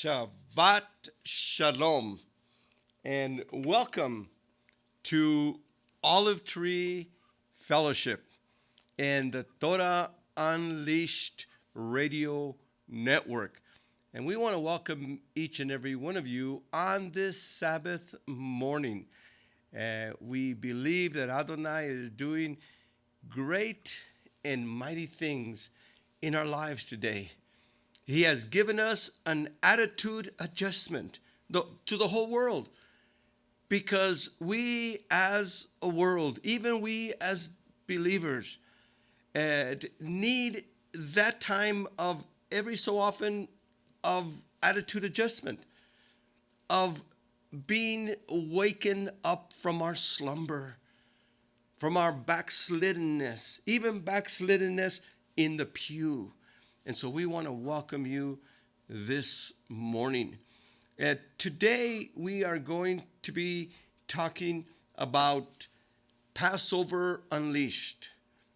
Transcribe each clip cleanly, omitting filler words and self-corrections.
Shabbat Shalom, and welcome to Olive Tree Fellowship and the Torah Unleashed Radio Network. And we want to welcome each and every one of you on this Sabbath morning. We believe that Adonai is doing great and mighty things in our lives today. He has given us an attitude adjustment to the whole world, because we as a world, even we as believers, need that time of every so often of attitude adjustment, of being waken up from our slumber, from our backsliddenness, even backsliddenness in the pew. And so we want to welcome you this morning. Today we are going to be talking about Passover Unleashed.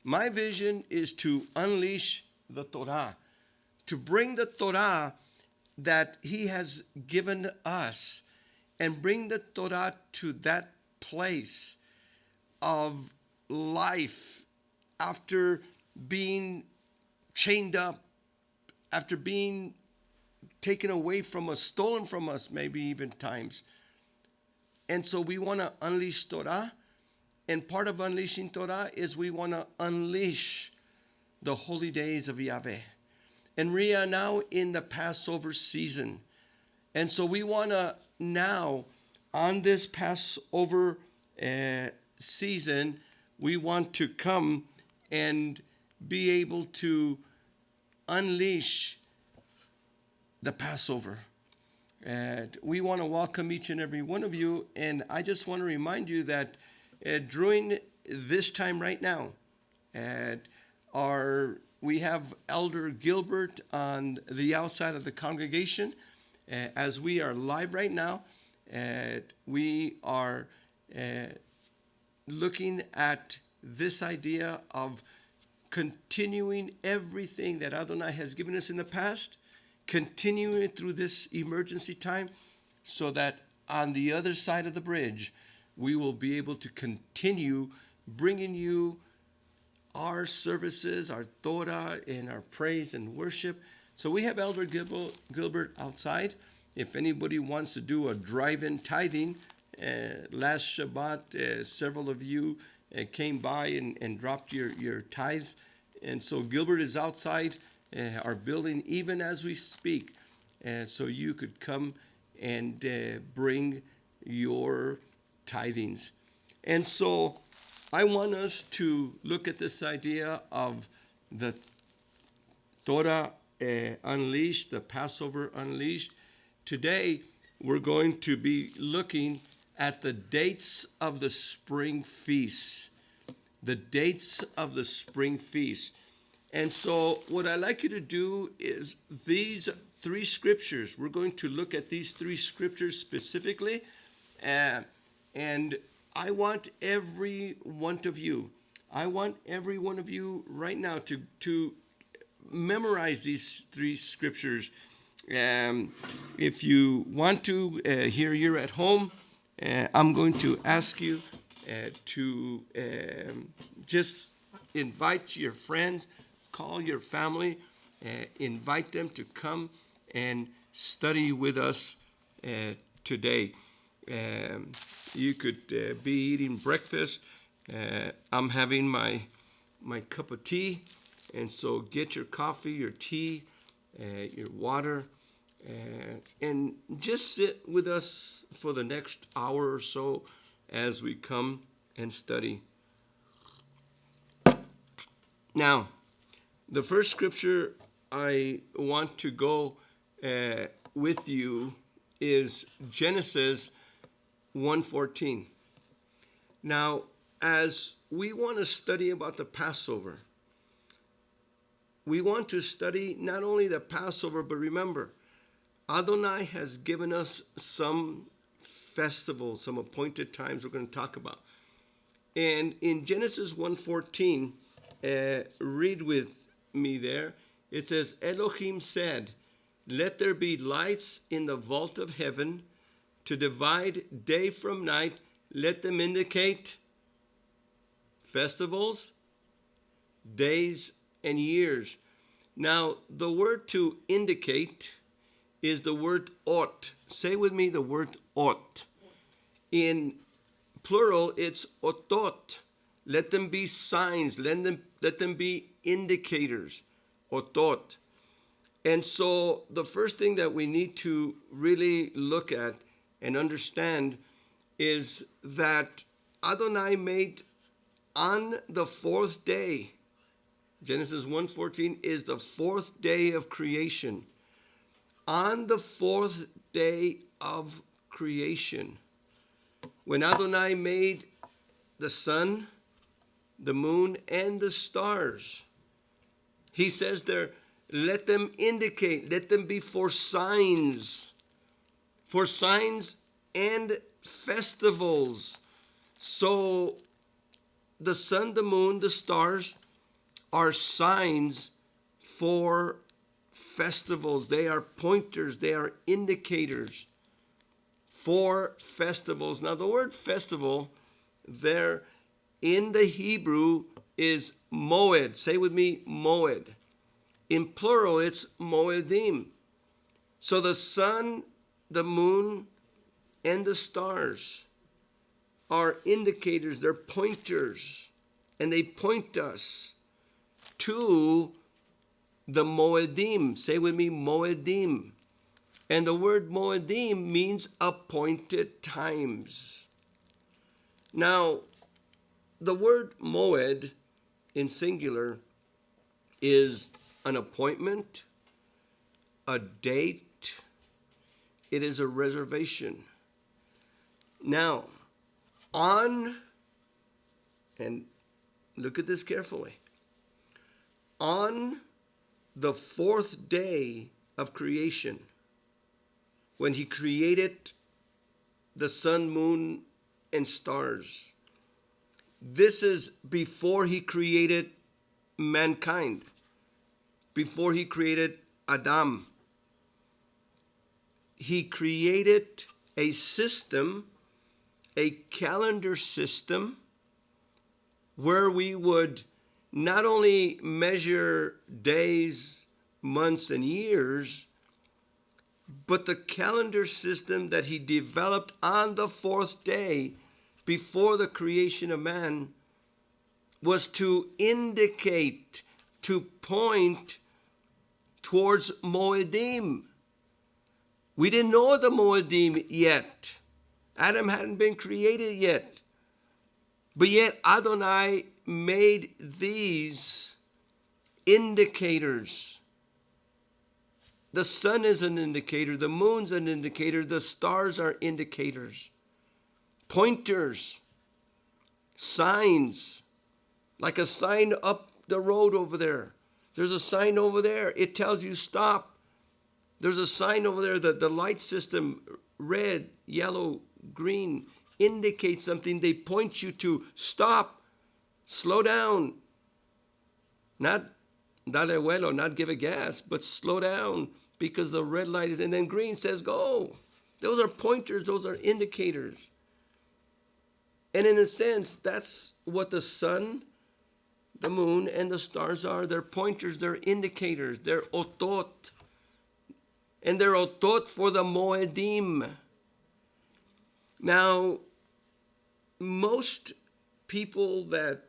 My vision is to unleash the Torah, to bring the Torah that He has given us, and bring the Torah to that place of life after being chained up, after being taken away from us, stolen from us, maybe even times. And so we want to unleash Torah. And part of unleashing Torah is we want to unleash the holy days of Yahweh. And we are now in the Passover season. And so we want to now, on this Passover season, we want to come and be able to unleash the Passover. And we want to welcome each and every one of you. And I just want to remind you that during this time right now, we have Elder Gilbert on the outside of the congregation. As we are live right now, we are looking at this idea of continuing everything that Adonai has given us in the past, continuing it through this emergency time, so that on the other side of the bridge, we will be able to continue bringing you our services, our Torah, and our praise and worship. So we have Elder Gilbert outside. If anybody wants to do a drive-in tithing, last Shabbat, several of you came by and dropped your tithes. And so Gilbert is outside our building even as we speak. So you could come and bring your tithings. And so I want us to look at this idea of the Torah Unleashed, the Passover Unleashed. Today we're going to be looking at the dates of the spring feasts. The dates of the spring feast. And so what I'd like you to do is these three scriptures. We're going to look at these three scriptures specifically. And I want every one of you right now to memorize these three scriptures. If you want to, here you're at home, I'm going to ask you to just invite your friends, call your family, invite them to come and study with us today. You could be eating breakfast. I'm having my cup of tea, and so get your coffee, your tea, your water, and just sit with us for the next hour or so as we come and study. Now, the first scripture I want to go with you is Genesis 1:14. Now, as we want to study about the Passover, we want to study not only the Passover, but remember, Adonai has given us some festivals, some appointed times we're going to talk about. And in Genesis 1:14, read with me there. It says, Elohim said, let there be lights in the vault of heaven to divide day from night. Let them indicate festivals, days, and years. Now, the word to indicate is the word ought. Say with me the word ought. In plural, it's otot. Let them be signs. Let them be indicators. Otot. And so the first thing that we need to really look at and understand is that Adonai made on the fourth day. Genesis 1:14 is the fourth day of creation. On the fourth day of creation, when Adonai made the sun, the moon, and the stars, he says there, let them indicate, let them be for signs and festivals. So the sun, the moon, the stars are signs for festivals. They are pointers, they are indicators for festivals. Now the word festival there in the Hebrew is moed. Say with me, moed. In plural, it's moedim. So the sun, the moon, and the stars are indicators, they're pointers, and they point us to the moedim. Say with me, moedim. And the word moedim means appointed times. Now, the word moed in singular is an appointment, a date, it is a reservation. Now, and look at this carefully, on the fourth day of creation, when he created the sun, moon, and stars, this is before he created mankind, before he created Adam. He created a system, a calendar system, where we would not only measure days, months, and years, but the calendar system that he developed on the fourth day before the creation of man was to indicate, to point towards Moedim. We didn't know the Moedim yet. Adam hadn't been created yet. But yet Adonai made these indicators. The sun is an indicator, the moon's an indicator, the stars are indicators, pointers, signs, like a sign up the road over there. There's a sign over there. It tells you stop. There's a sign over there that the light system, red, yellow, green, indicates something. They point you to stop, slow down. Not dale vuelo, not give a gas, but slow down because the red light is, and then green says go. Those are pointers, those are indicators. And in a sense, that's what the sun, the moon, and the stars are. They're pointers, they're indicators, they're otot. And they're otot for the moedim. Now, most people that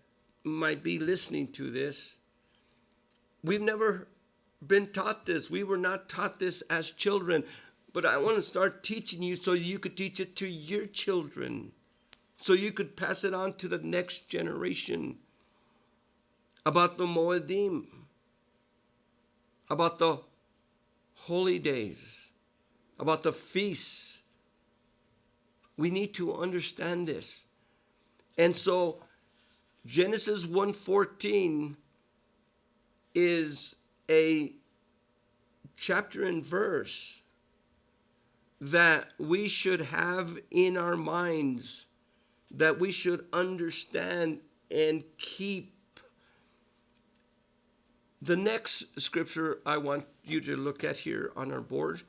might be listening to this, we've never been taught this. We were not taught this as children. But I want to start teaching you so you could teach it to your children, so you could pass it on to the next generation about the Moedim, about the holy days, about the feasts. We need to understand this. And so Genesis 1:14 is a chapter and verse that we should have in our minds, that we should understand and keep. The next scripture I want you to look at here on our board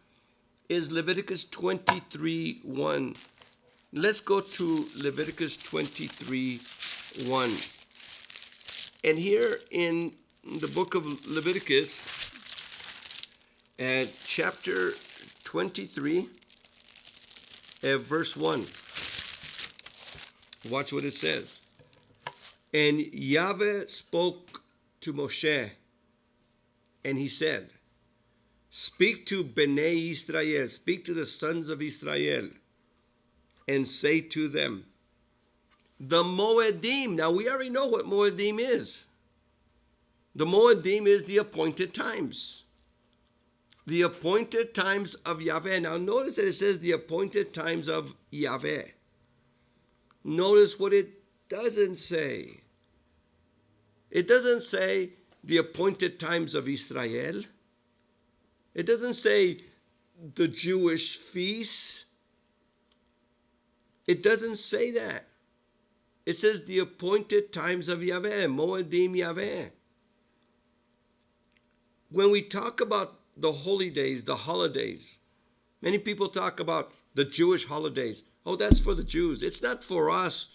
is Leviticus 23:1. Let's go to Leviticus 23:1. And here in the book of Leviticus, at chapter 23, verse 1. Watch what it says. And Yahweh spoke to Moshe, and he said, speak to Bnei Israel, speak to the sons of Israel, and say to them, the Moedim. Now we already know what Moedim is. The Moedim is the appointed times. The appointed times of Yahweh. Now notice that it says the appointed times of Yahweh. Notice what it doesn't say. It doesn't say the appointed times of Israel. It doesn't say the Jewish feasts. It doesn't say that. It says the appointed times of Yahweh, Moedim Yahweh. When we talk about the holy days, the holidays, many people talk about the Jewish holidays. Oh, that's for the Jews. It's not for us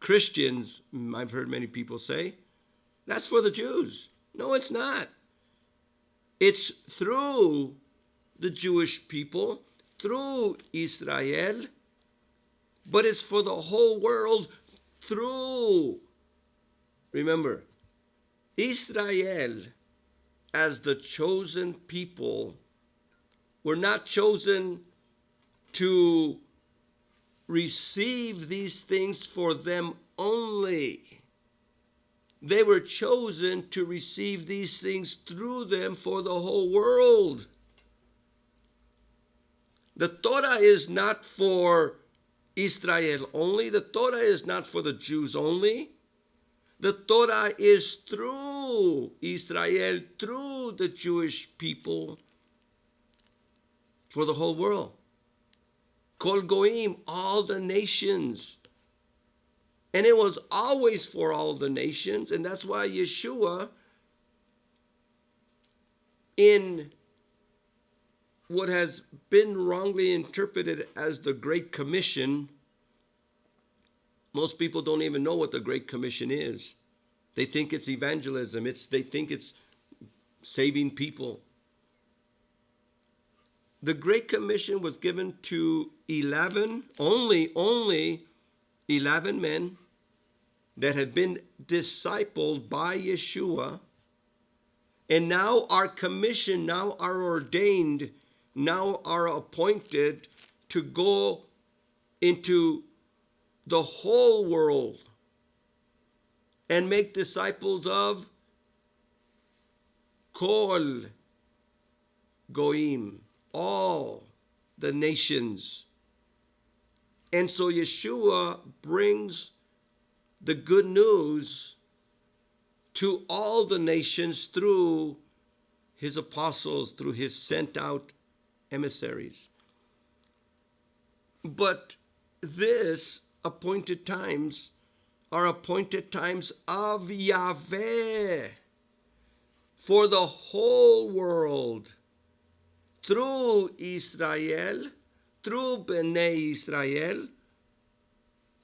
Christians, I've heard many people say. That's for the Jews. No, it's not. It's through the Jewish people, through Israel, but it's for the whole world through, remember, Israel as the chosen people were not chosen to receive these things for them only. They were chosen to receive these things through them for the whole world. The Torah is not for Israel only. The Torah is not for the Jews only. The Torah is through Israel, through the Jewish people, for the whole world. Kol Goim, all the nations. And it was always for all the nations, and that's why Yeshua, in what has been wrongly interpreted as the Great Commission, most people don't even know what the Great Commission is. They think it's evangelism. They think it's saving people. The Great Commission was given to 11, only 11 men that had been discipled by Yeshua, and now are commissioned, now are ordained, now are appointed to go into the whole world and make disciples of Kol Goim, all the nations. And so Yeshua brings the good news to all the nations through his apostles, through his sent out emissaries. But this appointed times are appointed times of Yahweh for the whole world, through Israel, through Bnei Israel.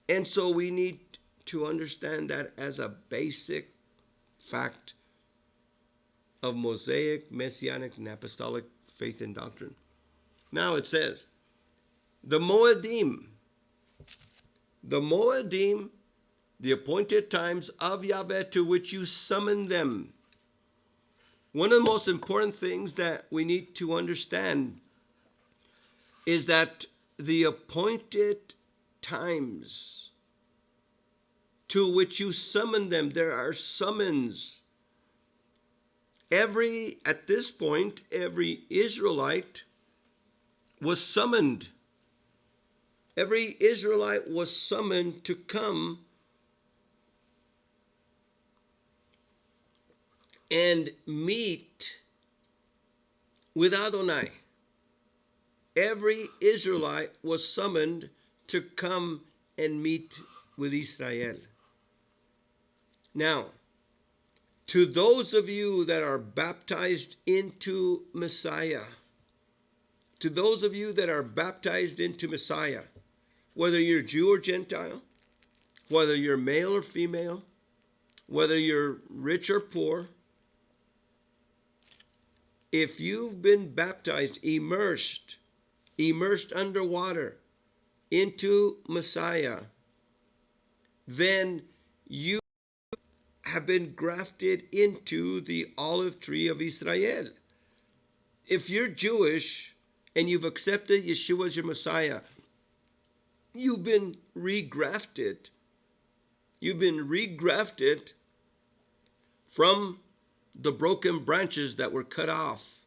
And so we need to understand that as a basic fact of Mosaic, Messianic, and Apostolic faith and doctrine. Now it says, the Moedim, the appointed times of Yahweh to which you summon them. One of the most important things that we need to understand is that the appointed times to which you summon them, there are summons. At this point, every Israelite was summoned. Every Israelite was summoned to come and meet with Adonai. Every Israelite was summoned to come and meet with Israel. Now, To those of you that are baptized into Messiah, to those of you that are baptized into Messiah, whether you're Jew or Gentile, whether you're male or female, whether you're rich or poor, if you've been baptized, immersed underwater into Messiah, then you have been grafted into the olive tree of Israel. If you're Jewish and you've accepted Yeshua as your Messiah, you've been regrafted. You've been regrafted from the broken branches that were cut off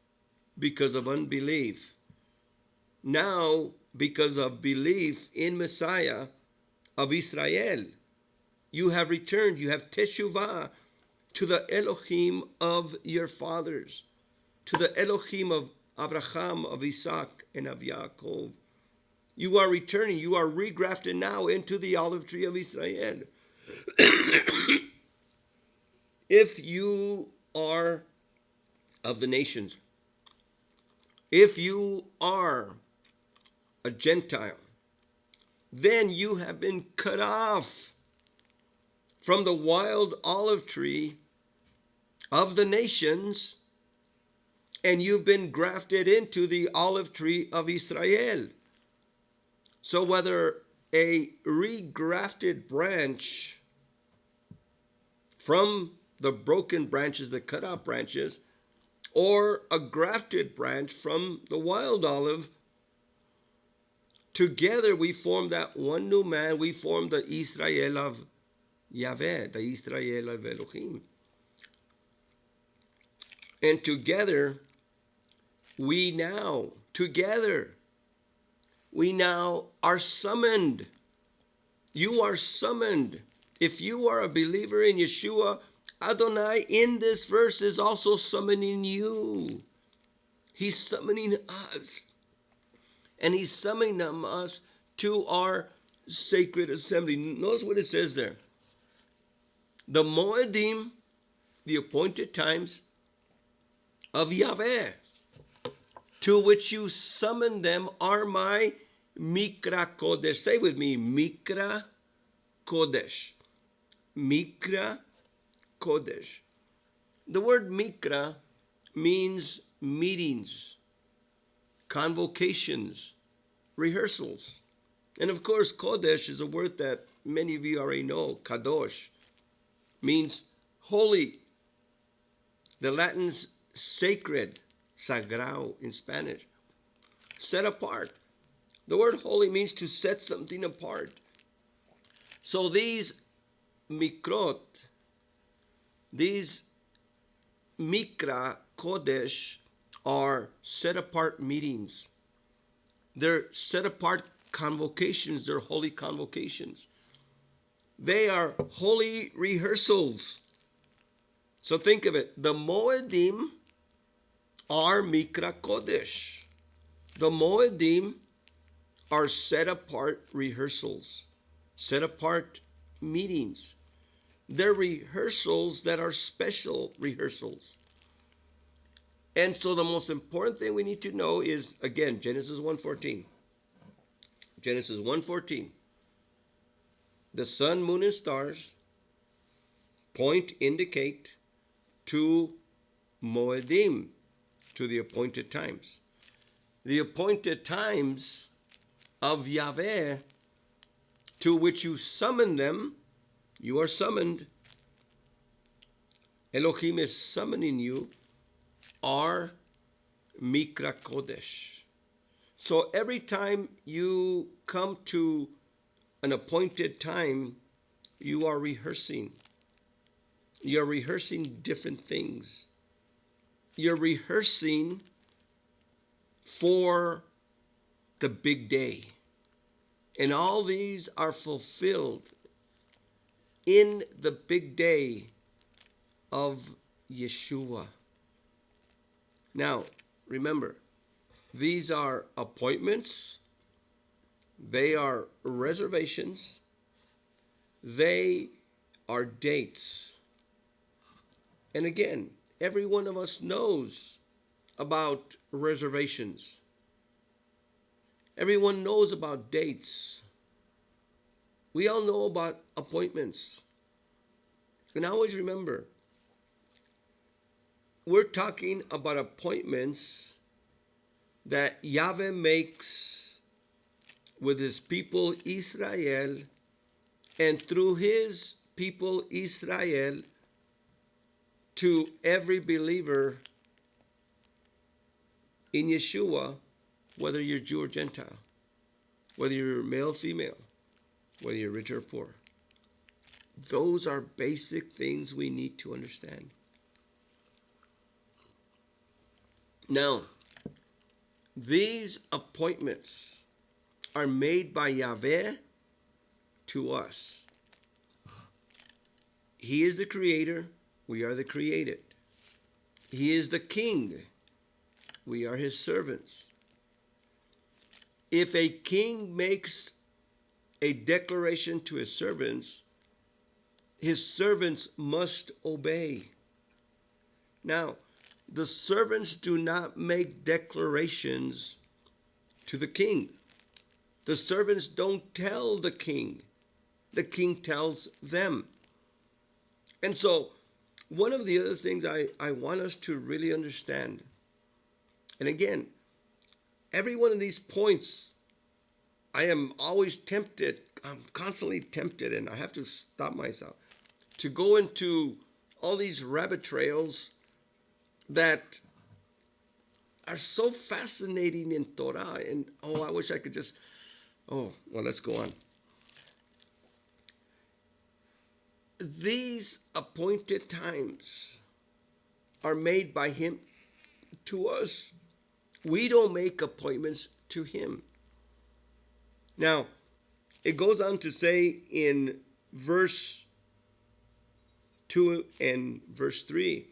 because of unbelief. Now, because of belief in Messiah of Israel, you have returned, you have teshuvah to the Elohim of your fathers, to the Elohim of Abraham, of Isaac, and of Yaakov. You are returning, you are regrafted now into the olive tree of Israel. If you are of the nations, if you are a Gentile, then you have been cut off from the wild olive tree of the nations, and you've been grafted into the olive tree of Israel. So whether a regrafted branch from the broken branches, the cut off branches, or a grafted branch from the wild olive, together we form that one new man. We form the Israel of Yahweh, the Israel of Elohim. And together we now are summoned. You are summoned. If you are a believer in Yeshua, Adonai in this verse is also summoning you. He's summoning us. And he's summoning us to our sacred assembly. Notice what it says there. The Moedim, the appointed times of Yahweh, to which you summon them, are my Mikra Kodesh. Say with me, Mikra Kodesh. Mikra Kodesh. The word Mikra means meetings, convocations, rehearsals. And of course, Kodesh is a word that many of you already know. Kadosh means holy. The Latin's sacred, sagrado in Spanish, set apart. The word holy means to set something apart. So these mikrot, these Mikra Kodesh, are set apart meetings. They're set apart convocations. They're holy convocations. They are holy rehearsals. So think of it. The Moedim are Mikra Kodesh. The Moedim are set apart rehearsals, set apart meetings. They're rehearsals that are special rehearsals. And so the most important thing we need to know is, again, Genesis 1:14. Genesis 1:14. The sun, moon, and stars indicate to Moedim, to the appointed times. The appointed times of Yahweh, to which you summon them, you are summoned. Elohim is summoning you, are Mikra Kodesh. So every time you come to an appointed time, you are rehearsing. You're rehearsing different things. You're rehearsing for the big day. And all these are fulfilled in the big day of Yeshua. Now, remember, these are appointments, they are reservations, they are dates. And again, every one of us knows about reservations. Everyone knows about dates. We all know about appointments. And always remember, we're talking about appointments that Yahweh makes with his people Israel, and through his people Israel to every believer in Yeshua, whether you're Jew or Gentile, whether you're male or female, whether you're rich or poor. Those are basic things we need to understand. Now, these appointments are made by Yahweh to us. He is the creator, we are the created. He is the king, we are his servants. If a king makes a declaration to his servants must obey. Now, the servants do not make declarations to the king. The servants don't tell the king tells them. And so, one of the other things I want us to really understand, and again, every one of these points, I am always tempted, I'm constantly tempted, and I have to stop myself, to go into all these rabbit trails that are so fascinating in Torah. And I wish I could just, let's go on. These appointed times are made by him to us. We don't make appointments to him. Now, it goes on to say in verse 2 and verse 3,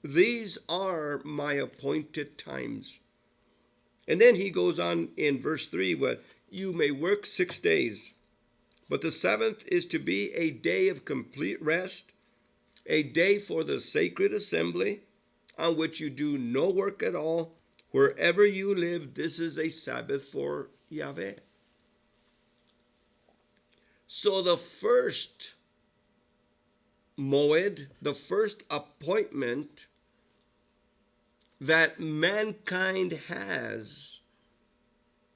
these are my appointed times. And then he goes on in verse 3, where you may work 6 days, but the seventh is to be a day of complete rest, a day for the sacred assembly, on which you do no work at all. Wherever you live, this is a Sabbath for Yahweh. So the first moed, the first appointment that mankind has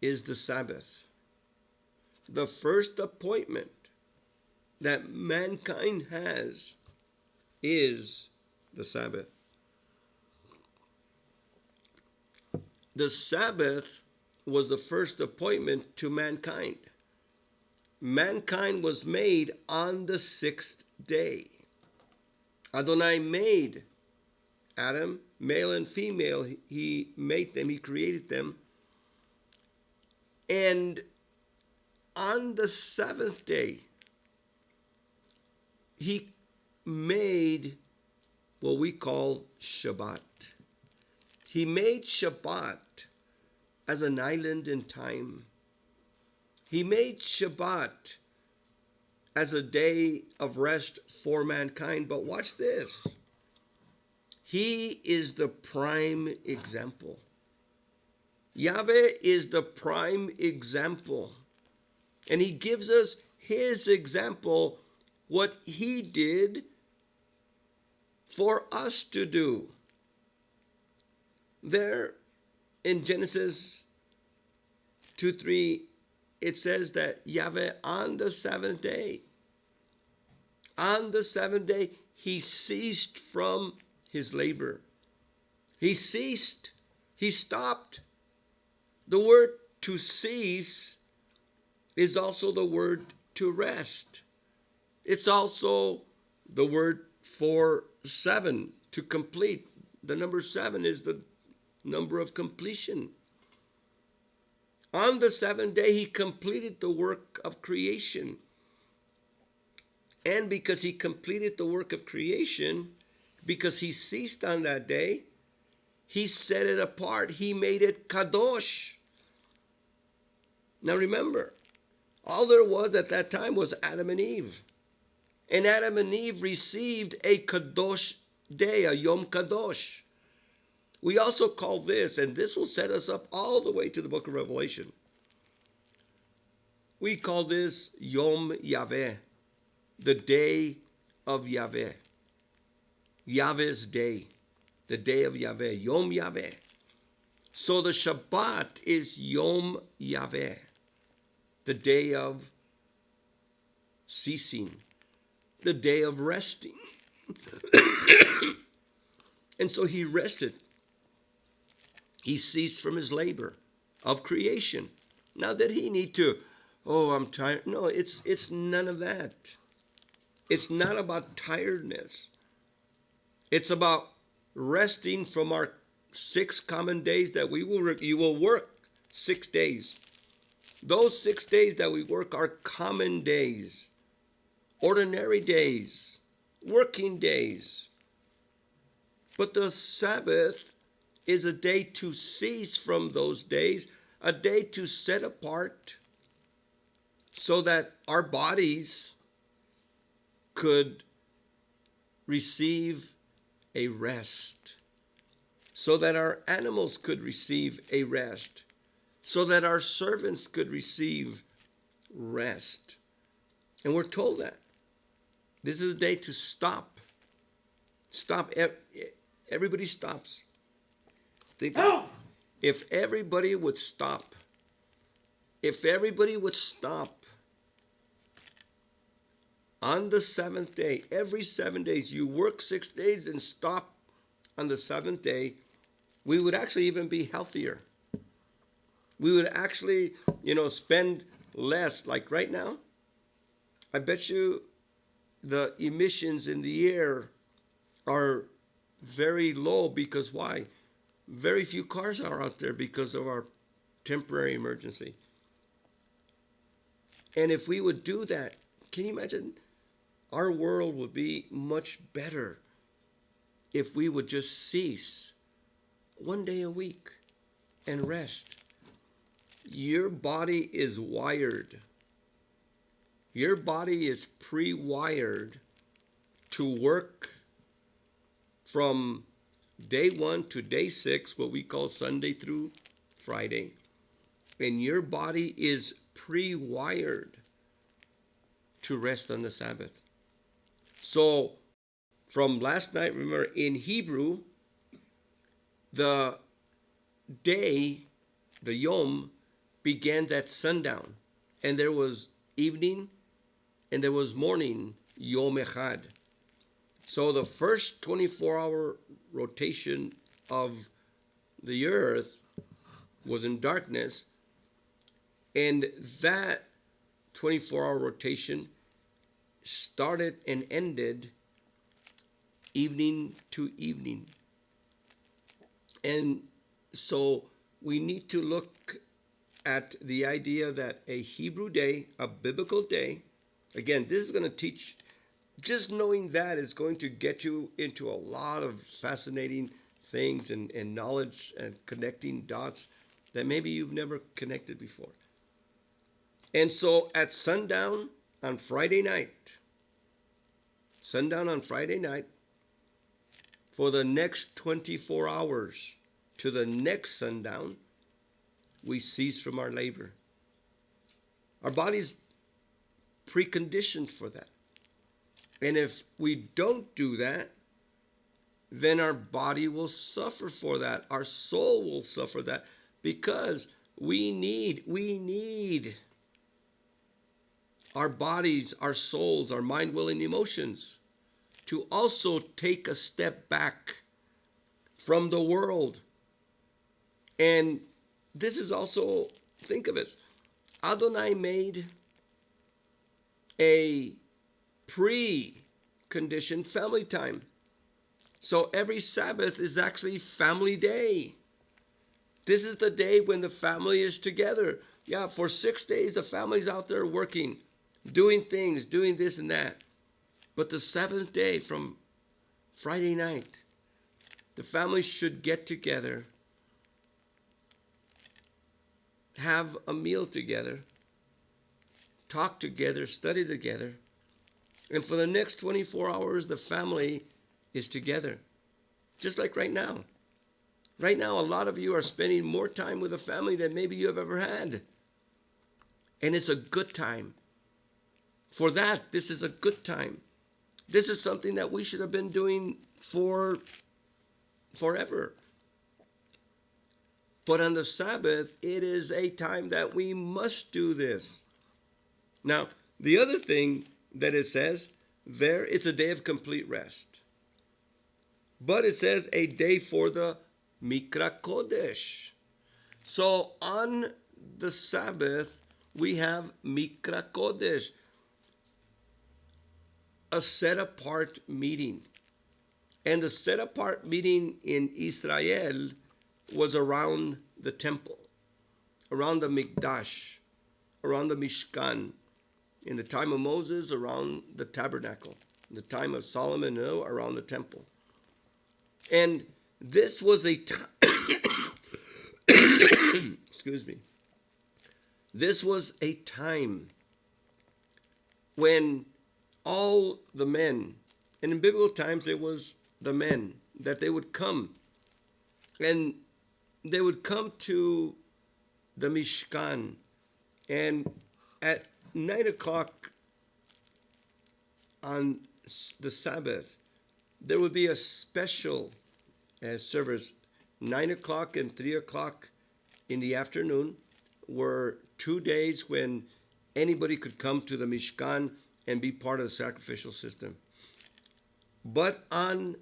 is the Sabbath. The first appointment that mankind has is the Sabbath. The Sabbath was the first appointment to mankind. Mankind was made on the 6th day. Adonai made Adam, male and female, he made them, he created them. And on the 7th day, he made what we call Shabbat. He made Shabbat as an island in time. He made Shabbat as a day of rest for mankind. But watch this. He is the prime example. Yahweh is the prime example. And he gives us his example, what he did for us to do. There in Genesis 2:3, it says that Yahweh on the seventh day, he ceased from his labor. He ceased. He stopped. The word to cease is also the word to rest. It's also the word for 7, to complete. The number 7 is the number of completion. On the 7th day, he completed the work of creation. And because he completed the work of creation, because he ceased on that day, he set it apart. He made it kadosh. Now remember, all there was at that time was Adam and Eve. And Adam and Eve received a kadosh day, a Yom Kadosh. We also call this, and this will set us up all the way to the book of Revelation. We call this Yom Yahweh, the day of Yahweh. Yahweh's day, the day of Yahweh, Yom Yahweh. So the Shabbat is Yom Yahweh, the day of ceasing, the day of resting. And so he rested. He ceased from his labor of creation. Now, did he need to, oh, I'm tired? No, it's none of that. It's not about tiredness. It's about resting from our 6 common days that you will work 6 days. Those 6 days that we work are common days, ordinary days, working days. But the Sabbath is a day to cease from those days, a day to set apart so that our bodies could receive a rest, so that our animals could receive a rest, so that our servants could receive rest. And we're told that this is a day to stop. Stop. Everybody stops. Think of it. If everybody would stop, on the 7th day, every 7 days, you work 6 days and stop on the 7th day, we would actually even be healthier. We would actually, spend less. Like right now, I bet you the emissions in the air are very low because why? Very few cars are out there because of our temporary emergency. And if we would do that, can you imagine? Our world would be much better if we would just cease 1 day a week and rest. Your body is wired. Your body is pre-wired to work from day 1 to day 6, what we call Sunday through Friday. And your body is pre-wired to rest on the Sabbath. So from last night, remember, in Hebrew, the day, the Yom, begins at sundown. And there was evening and there was morning, Yom Echad. So the first 24-hour rotation of the earth was in darkness. And that 24-hour rotation started and ended evening to evening. And so we need to look at the idea that a Hebrew day, a biblical day, again, this is going to teach, just knowing that is going to get you into a lot of fascinating things and knowledge and connecting dots that maybe you've never connected before. And so at sundown on Friday night, for the next 24 hours to the next sundown, we cease from our labor. Our body's preconditioned for that. And if we don't do that, then our body will suffer for that. Our soul will suffer that because we need our bodies, our souls, our mind, will, and emotions to also take a step back from the world. And this is also, think of it, Adonai made a pre-conditioned family time. So every Sabbath is actually family day. This is the day when the family is together. Yeah, for 6 days, the family's out there working, doing things, doing this and that. But the 7th day, from Friday night, the family should get together, have a meal together, talk together, study together. And for the next 24 hours, the family is together. Just like right now. Right now, a lot of you are spending more time with a family than maybe you have ever had. And it's a good time. For that, this is a good time. This is something that we should have been doing for forever. But on the Sabbath, it is a time that we must do this. Now, the other thing that it says there, it's a day of complete rest. But it says a day for the Mikra Kodesh. So on the Sabbath, we have Mikra Kodesh, a set-apart meeting. And the set-apart meeting in Israel was around the temple, around the Mikdash, around the Mishkan. In the time of Moses, around the tabernacle. In the time of Solomon, around the temple. And this was a time, excuse me, this was a time when all the men, and in biblical times it was the men, that they would come, and they would come to the Mishkan, and at 9 o'clock on the Sabbath, there would be a special service. 9 o'clock and 3 o'clock in the afternoon were 2 days when anybody could come to the Mishkan and be part of the sacrificial system. But on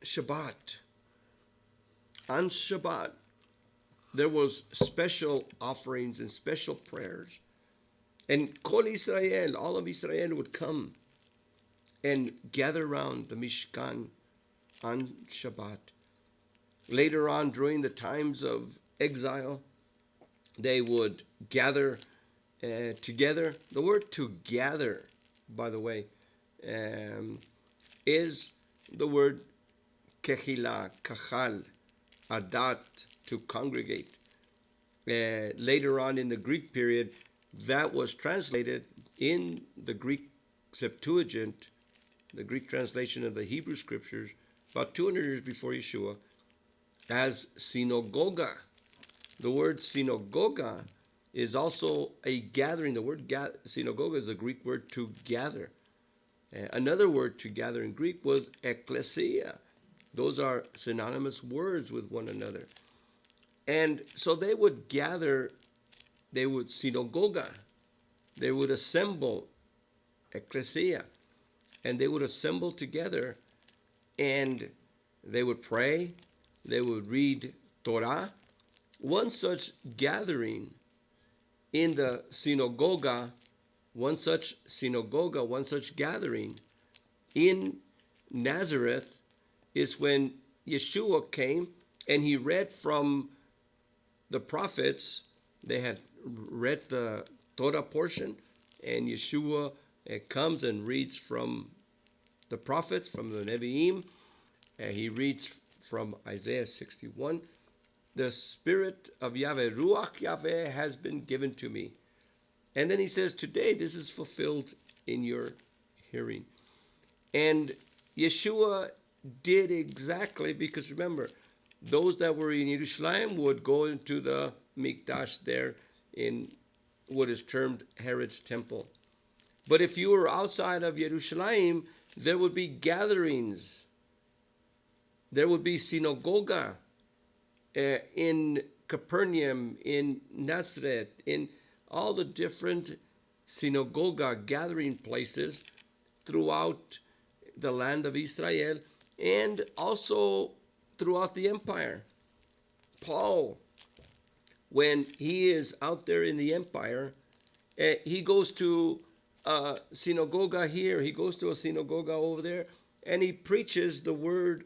Shabbat, there was special offerings and special prayers. And Kol Israel, all of Israel would come and gather around the Mishkan on Shabbat. Later on, during the times of exile, they would gather together. The word to gather, by the way, is the word kehila, kachal, adat, to congregate. Later on in the Greek period, that was translated in the Greek Septuagint, the Greek translation of the Hebrew Scriptures, about 200 years before Yeshua, as synagoga. The word synagoga is also a gathering. The word synagoga is a Greek word to gather. Another word to gather in Greek was ekklesia. Those are synonymous words with one another. And so they would gather, they would synagoga, they would assemble, ekklesia, and they would assemble together, and they would pray, they would read Torah. One such gathering in the synagoga, one such gathering in Nazareth is when Yeshua came and he read from the prophets. They had read the Torah portion, and Yeshua comes and reads from the prophets, from the Nevi'im. He reads from Isaiah 61. The Spirit of Yahweh, Ruach Yahweh, has been given to me. And then he says, today this is fulfilled in your hearing. And Yeshua did exactly, because remember, those that were in Jerusalem would go into the Mikdash there in what is termed Herod's temple. But if you were outside of Jerusalem, there would be gatherings. There would be synagoga in Capernaum, in Nazareth, in all the different synagogue gathering places throughout the land of Israel and also throughout the empire. Paul, when he is out there in the empire, he goes to a synagogue here, he goes to a synagogue over there, and he preaches the word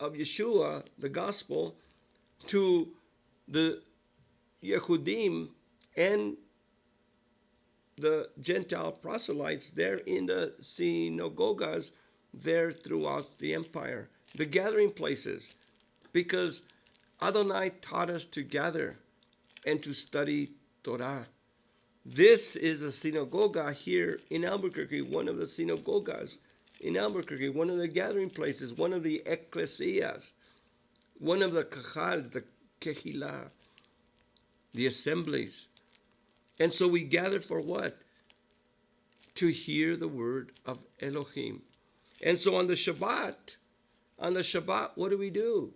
of Yeshua, the gospel, to the Yehudim and the Gentile proselytes there in the synagogues there throughout the empire, the gathering places, because Adonai taught us to gather and to study Torah. This is a synagogue here in Albuquerque, one of the synagogues in Albuquerque, one of the gathering places, one of the ecclesias, one of the cajals, the kehillah, the assemblies. And so we gather for what? To hear the word of Elohim. And so on the Shabbat, what do?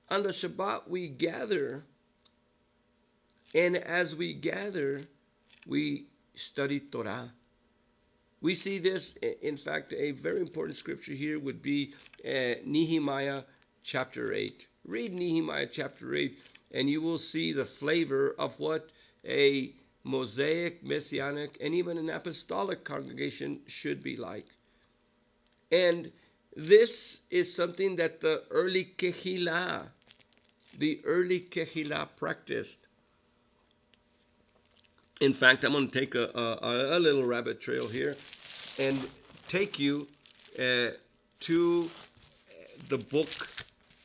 On the Shabbat, we gather, and as we gather, we study Torah. We see this, in fact, a very important scripture here would be Nehemiah chapter 8. Read Nehemiah chapter 8, and you will see the flavor of what a Mosaic, Messianic, and even an apostolic congregation should be like. And this is something that the early kehillah practiced. In fact, I'm going to take a little rabbit trail here and take you to the book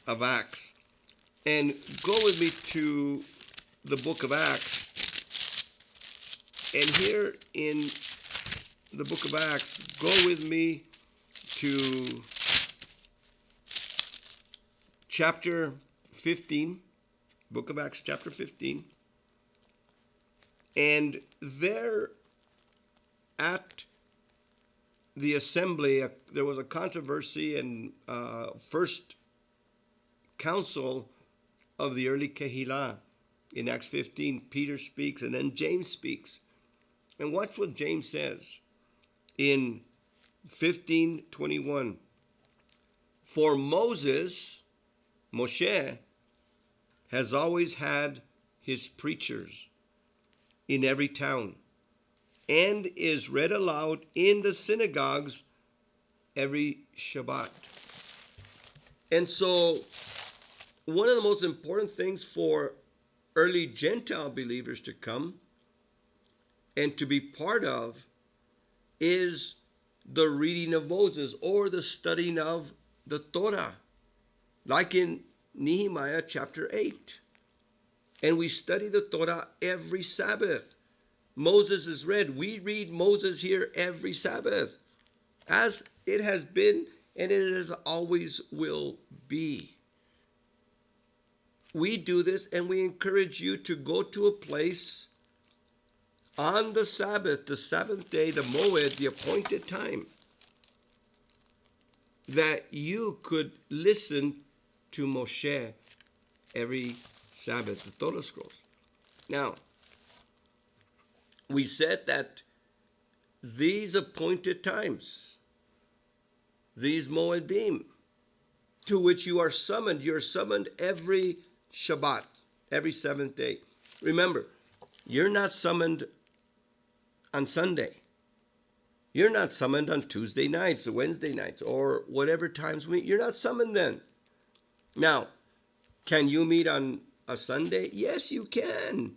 of Acts. And go with me to the book of Acts. And here in the book of Acts, go with me to chapter 15, book of Acts, chapter 15. And there at the assembly, there was a controversy and first council of the early Kehillah. In Acts 15, Peter speaks, and then James speaks. And watch what James says in 15:21. For Moshe, has always had his preachers in every town, and is read aloud in the synagogues every Shabbat. And so one of the most important things for early Gentile believers to come and to be part of is the reading of Moses or the studying of the Torah, like in Nehemiah chapter 8. And we study the Torah every Sabbath. Moses is read. We read Moses here every Sabbath, as it has been and it is always will be. We do this, and we encourage you to go to a place on the Sabbath, the seventh day, the Moed, the appointed time, that you could listen to Moshe every Sabbath, the Torah scrolls. Now, we said that these appointed times, these Moedim, to which you're summoned every Shabbat, every seventh day. Remember, you're not summoned on Sunday. You're not summoned on Tuesday nights or Wednesday nights or whatever times you're not summoned then. Now, can you meet on a Sunday? Yes, you can.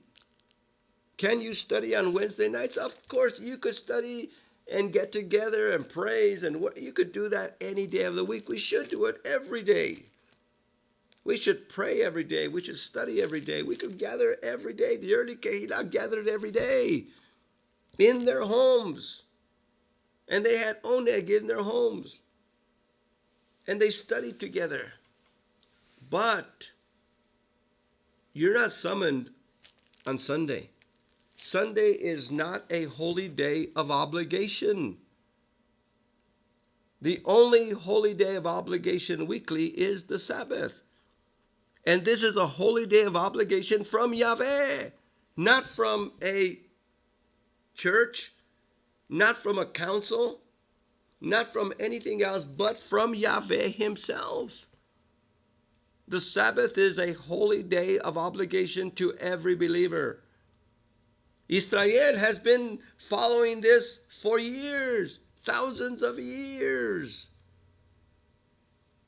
Can you study on Wednesday nights? Of course, you could study and get together and praise, and you could do that any day of the week. We should do it every day. We should pray every day. We should study every day. We could gather every day. The early Kehillah gathered every day in their homes. And they had oneg in their homes. And they studied together. But you're not summoned on Sunday. Sunday is not a holy day of obligation. The only holy day of obligation weekly is the Sabbath. And this is a holy day of obligation from Yahweh, not from a church, not from a council, not from anything else, but from Yahweh himself. The Sabbath is a holy day of obligation to every believer. Israel has been following this for years, thousands of years.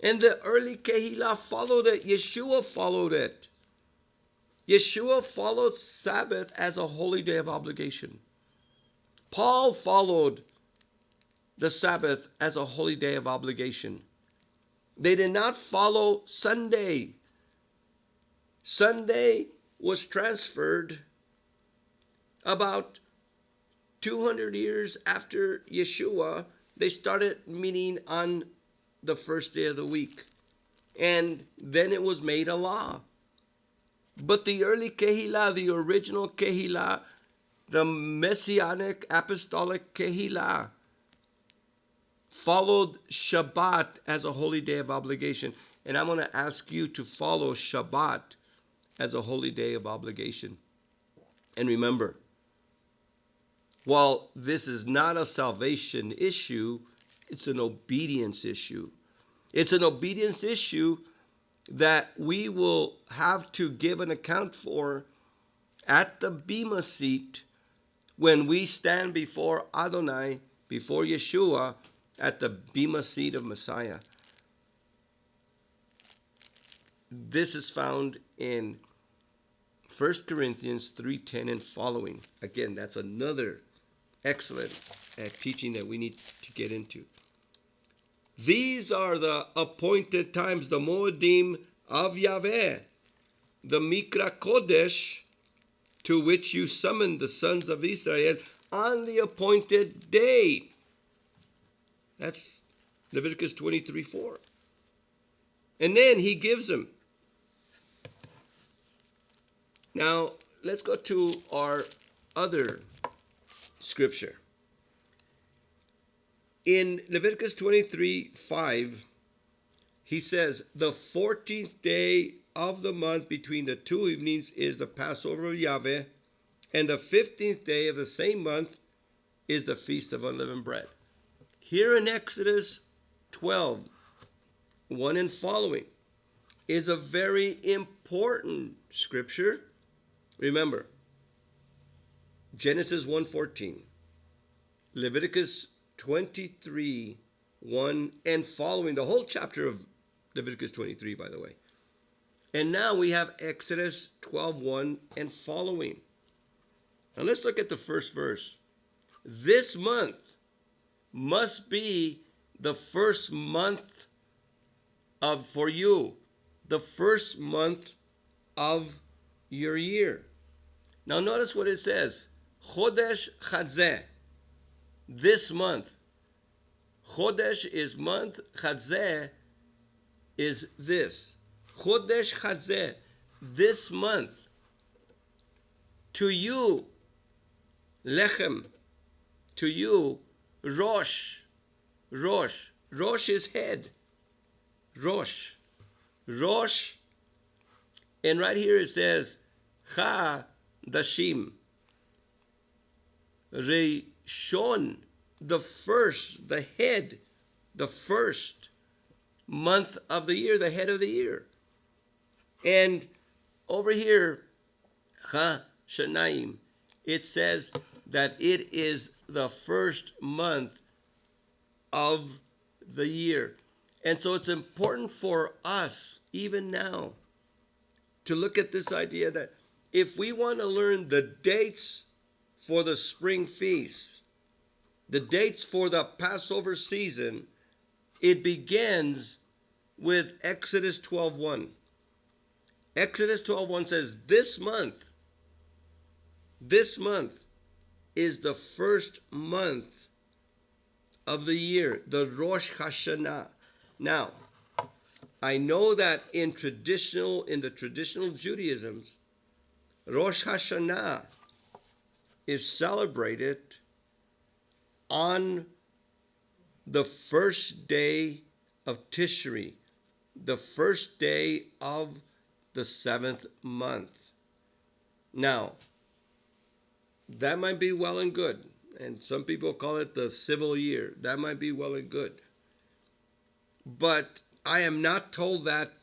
And the early Kehillah followed it. Yeshua followed it. Yeshua followed Sabbath as a holy day of obligation. Paul followed the Sabbath as a holy day of obligation. They did not follow Sunday. Sunday was transferred about 200 years after Yeshua. they started meeting on the first day of the week. And then it was made a law. But the early Kehillah, the original Kehillah, the Messianic Apostolic Kehillah, followed Shabbat as a holy day of obligation. And I'm going to ask you to follow Shabbat as a holy day of obligation. And remember, while this is not a salvation issue, it's an obedience issue. It's an obedience issue that we will have to give an account for at the Bema seat when we stand before Adonai, before Yeshua, at the Bema seat of Messiah. This is found in 1 Corinthians 3:10 and following. Again, that's another excellent teaching that we need to get into. These are the appointed times, the Moedim of Yahweh, the Mikra Kodesh, to which you summoned the sons of Israel on the appointed day. That's Leviticus 23:4. And then he gives them. Now, let's go to our other scripture. In Leviticus 23:5, he says, the 14th day of the month between the two evenings is the Passover of Yahweh, and the 15th day of the same month is the Feast of Unleavened Bread. Here in Exodus 12:1 and following is a very important scripture. Remember, Genesis 1:14, Leviticus 23:1 and following, the whole chapter of Leviticus 23, by the way. And now we have Exodus 12:1 and following. Now let's look at the first verse. This month must be the first month for you, the first month of your year. Now notice what it says. Chodesh Chadzeh. This month. Chodesh is month. Chadzeh is this. Chodesh Chadzeh. This month. To you, Lechem. To you, Rosh. Rosh. Rosh is head. Rosh. Rosh. And right here it says, Dashim. Rishon, the first, the head, the first month of the year, the head of the year. And over here, Shanaim, it says that it is the first month of the year. And so it's important for us, even now, to look at this idea that if we want to learn the dates for the spring feast, the dates for the Passover season, it begins with Exodus 12:1. Exodus 12:1 says, this month is the first month of the year, the Rosh Hashanah. Now, I know that in the traditional Judaisms, Rosh Hashanah is celebrated on the first day of Tishri, the first day of the 7th month. Now, that might be well and good, and some people call it the civil year. That might be well and good. But I am not told that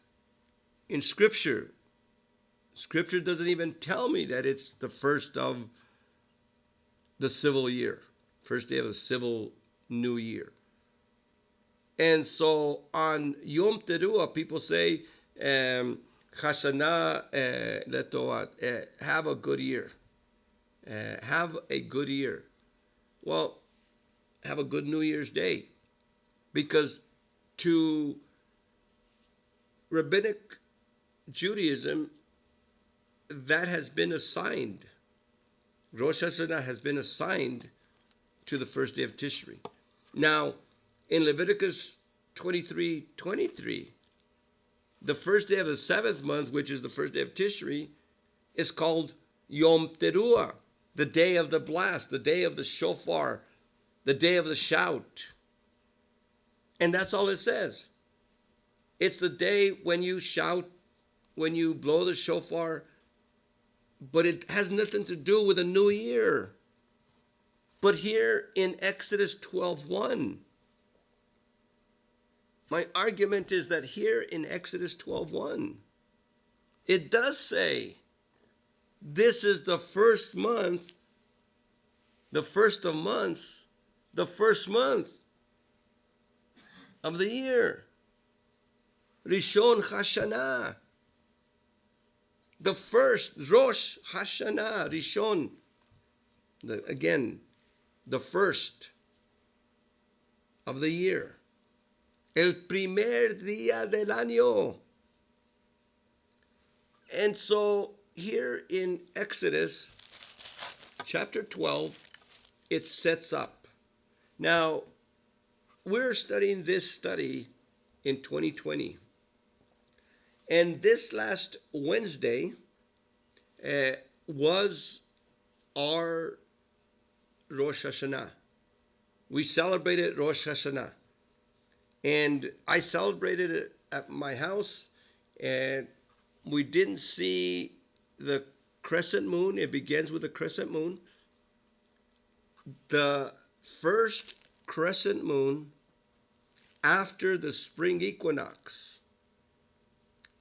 in Scripture. Scripture doesn't even tell me that it's the first of the civil year, first day of the civil new year. And so on Yom Teruah, people say, Chashana Letovat, have a good year. Have a good year. Well, have a good New Year's Day. Because to Rabbinic Judaism, that has been assigned. Rosh Hashanah has been assigned to the first day of Tishri. Now, in Leviticus 23:23, the first day of the seventh month, which is the first day of Tishri, is called Yom Teruah, the day of the blast, the day of the shofar, the day of the shout. And that's all it says. It's the day when you shout, when you blow the shofar, but it has nothing to do with a new year. But here in Exodus 12:1, my argument is that here in Exodus 12:1, it does say, this is the first month, the first of months, the first month of the year. Rishon Hashanah. The first, Rosh Hashanah, Rishon. Again, the first of the year. El primer día del año. And so here in Exodus chapter 12, it sets up. Now, we're studying this study in 2020. And this last Wednesday was our Rosh Hashanah. We celebrated Rosh Hashanah. And I celebrated it at my house, and we didn't see the crescent moon. It begins with the crescent moon. The first crescent moon after the spring equinox.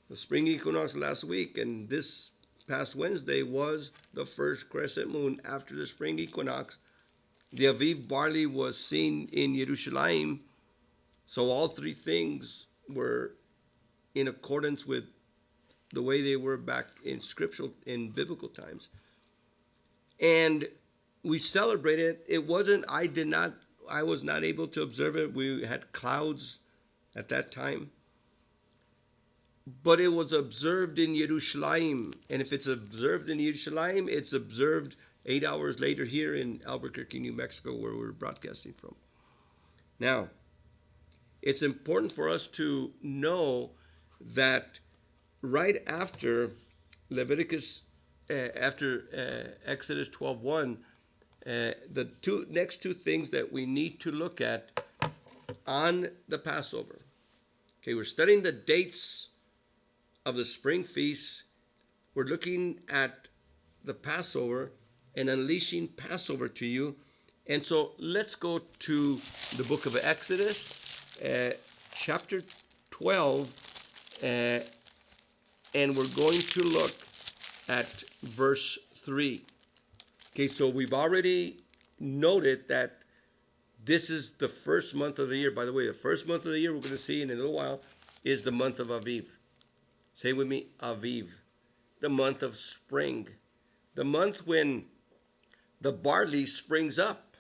The spring equinox last week, and this past Wednesday was the first crescent moon after the spring equinox. The Aviv barley was seen in Jerusalem, so all three things were in accordance with the way they were back in scriptural, in biblical times. And we celebrated. It wasn't, I was not able to observe it. We had clouds at that time. But it was observed in Jerusalem. And if it's observed in Jerusalem, it's observed 8 hours later here in Albuquerque, New Mexico, where we're broadcasting from. Now, it's important for us to know that right after Leviticus, after Exodus 12:1, the next two things that we need to look at on the Passover. Okay, we're studying the dates of the spring feasts. We're looking at the Passover and unleashing Passover to you. And so let's go to the book of Exodus, chapter 12, and we're going to look at verse 3. Okay, so we've already noted that this is the first month of the year. By the way, the first month of the year we're going to see in a little while is the month of Aviv. Say with me, Aviv, the month of spring, the month when the barley springs up,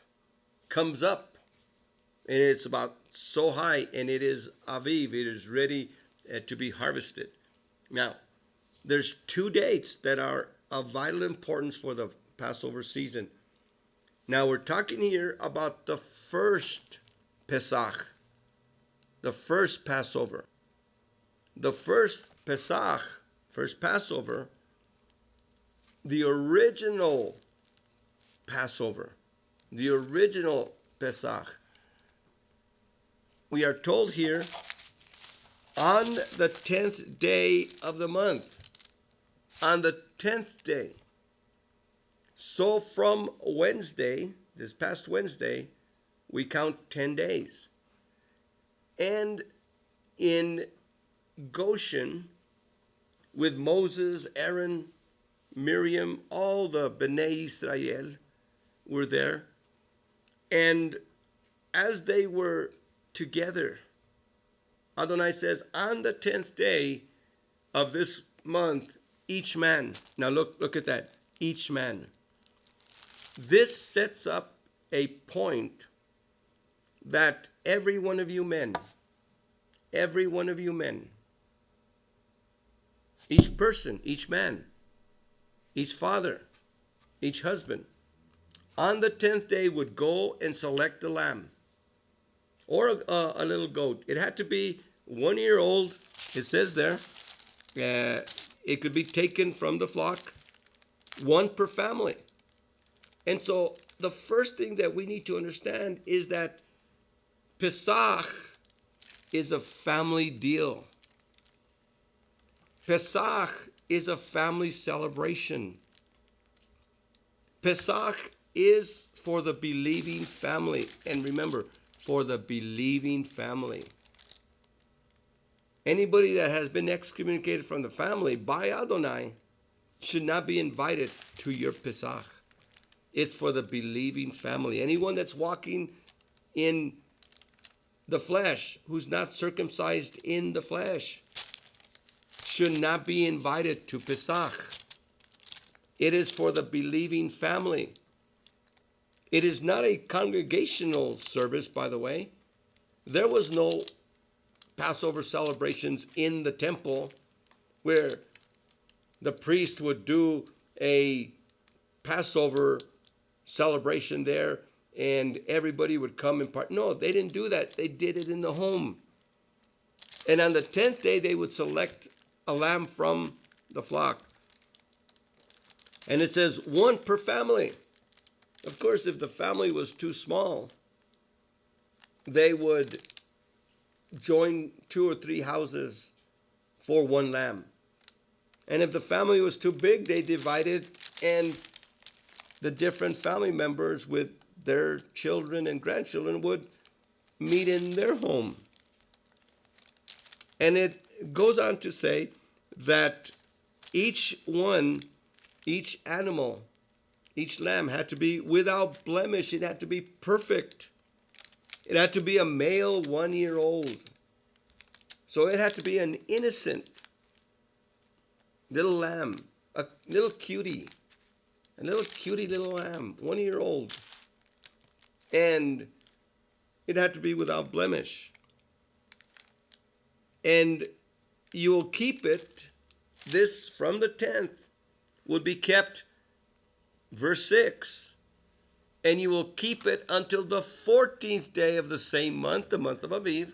comes up, and it's about so high, and it is Aviv, it is ready to be harvested. Now, there's two dates that are of vital importance for the Passover season. Now, we're talking here about the first Pesach, the first Passover. The first Pesach, first Passover, the original Passover, the original Pesach. We are told here, on the 10th day of the month, on the 10th day. So from Wednesday, this past Wednesday, we count 10 days. And in Goshen, with Moses, Aaron, Miriam, all the Bnei Israel were there. And as they were together, Adonai says, on the 10th day of this month, each man. Now look at that. Each man. This sets up a point that every one of you men, each person, each man, each father, each husband, on the 10th day would go and select the lamb. or a little goat. It had to be 1 year old. It says there. It could be taken from the flock, one per family. And so the first thing that we need to understand is that Pesach is a family deal. Pesach is a family celebration. Pesach is for the believing family. And remember, for the believing family. Anybody that has been excommunicated from the family by Adonai should not be invited to your Pesach. It's for the believing family. Anyone that's walking in the flesh, who's not circumcised in the flesh, should not be invited to Pesach. It is for the believing family. It is not a congregational service, by the way. There was no Passover celebrations in the temple where the priest would do a Passover celebration there and everybody would come and part. No, they didn't do that. They did it in the home. And on the 10th day, they would select a lamb from the flock. And it says 1 per family. Of course, if the family was too small, they would join 2 or 3 houses for 1 lamb. And if the family was too big, they divided, and the different family members with their children and grandchildren would meet in their home. And it goes on to say that each animal, each lamb had to be without blemish. It had to be perfect. It had to be a male 1 year old. So it had to be an innocent little lamb, a little cutie little lamb, 1 year old. And it had to be without blemish. And you will keep it, this from the 10th would be kept, verse 6, and you will keep it until the 14th day of the same month, the month of Aviv.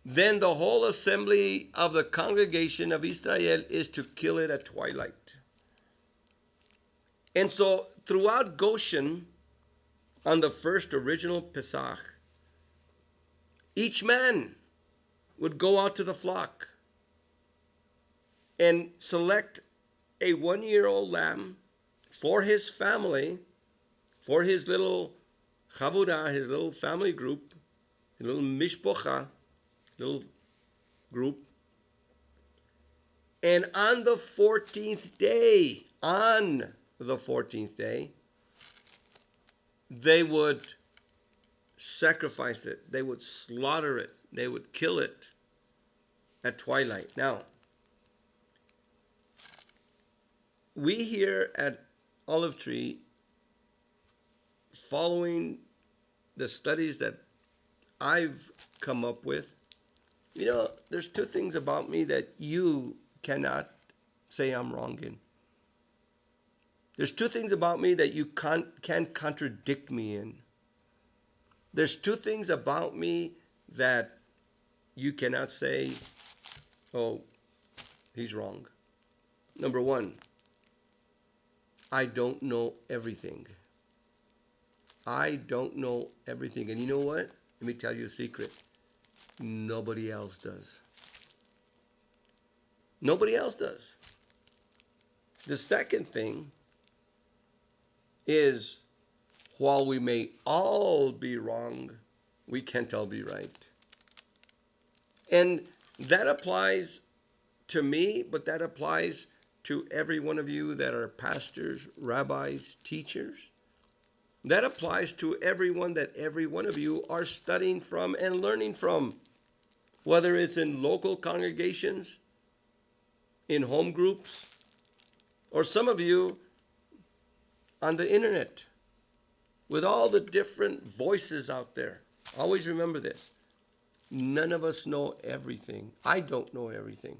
Then the whole assembly of the congregation of Israel is to kill it at twilight. And so throughout Goshen, on the first original Pesach, each man would go out to the flock and select a 1 year old lamb for his family, for his little chavurah, his little family group, his little mishpocha, little group. And on the 14th day, they would sacrifice it. They would slaughter it. They would kill it at twilight. Now, we here at Olive Tree, following the studies that I've come up with, there's 2 things about me that you cannot say I'm wrong in. There's 2 things about me that you can't contradict me in. There's 2 things about me that you cannot say, oh, he's wrong. Number 1, I don't know everything. I don't know everything. And you know what? Let me tell you a secret. Nobody else does. Nobody else does. The second thing is, while we may all be wrong, we can't all be right. And that applies to me, but that applies to every one of you that are pastors, rabbis, teachers. That applies to everyone that every one of you are studying from and learning from, whether it's in local congregations, in home groups, or some of you on the internet, with all the different voices out there. Always remember this. None of us know everything. I don't know everything.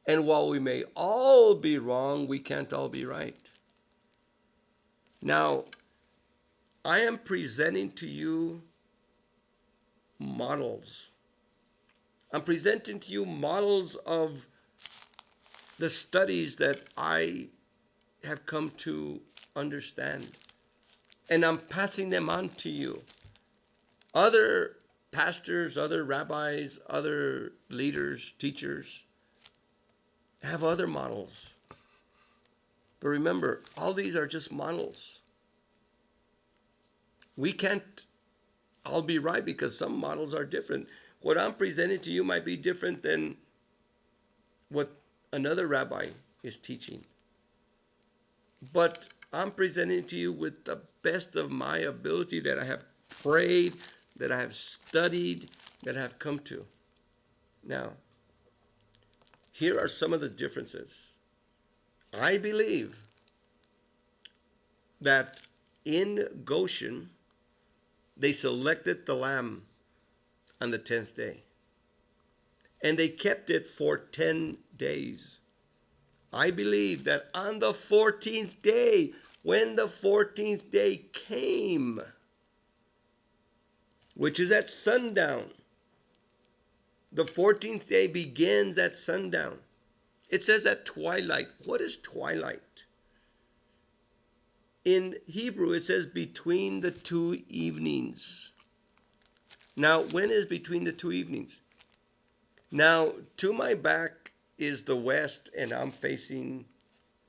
And while we may all be wrong, we can't all be right. Now, I am presenting to you models. I'm presenting to you models of the studies that I have come to understand. And I'm passing them on to you. Other pastors, other rabbis, other leaders, teachers have other models. But remember, all these are just models. We can't all be right because some models are different. What I'm presenting to you might be different than what another rabbi is teaching. But I'm presenting to you with the best of my ability that I have prayed, that I have studied, that I have come to. Now, here are some of the differences. I believe that in Goshen, they selected the lamb on the 10th day. And they kept it for 10 days. I believe that on the 14th day, when the 14th day came, which is at sundown, the 14th day begins at sundown. It says at twilight. What is twilight? In Hebrew, it says between the two evenings. Now, when is between the two evenings? Now, to my back is the west, and I'm facing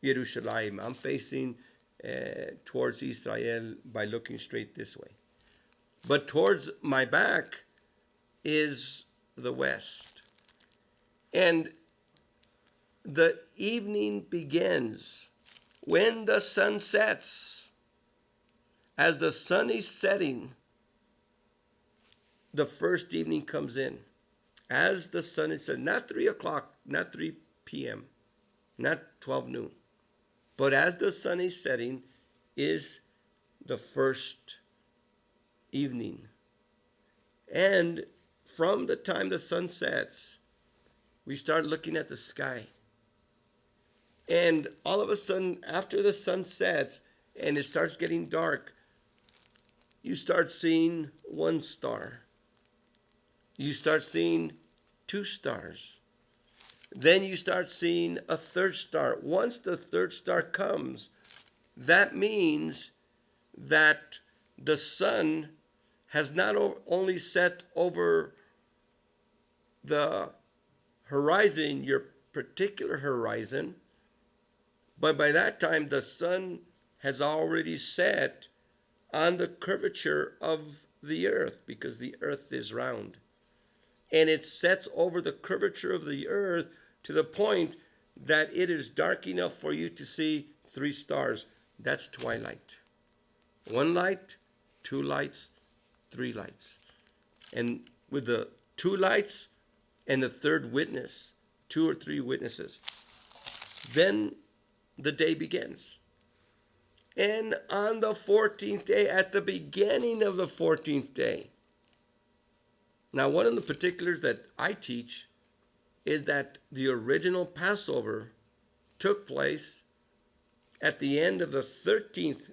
Jerusalem. I'm facing towards Israel by looking straight this way. But towards my back is the west. And the evening begins when the sun sets. As the sun is setting, the first evening comes in. As the sun is setting, not 3 o'clock, not 3 p.m., not 12 noon, but as the sun is setting is the first evening. And from the time the sun sets, we start looking at the sky. And all of a sudden, after the sun sets and it starts getting dark, you start seeing one star. You start seeing 2 stars. Then you start seeing a 3rd star. Once the 3rd star comes, that means that the sun has not only set over the horizon, your particular horizon, but by that time the sun has already set on the curvature of the earth, because the earth is round. And it sets over the curvature of the earth to the point that it is dark enough for you to see 3 stars. That's twilight. 1 light, 2 lights, 3 lights. And with the 2 lights and the 3rd witness, 2 or 3 witnesses, then the day begins. And on the 14th day, at the beginning of the 14th day, now one of the particulars that I teach is that the original Passover took place at the end of the 13th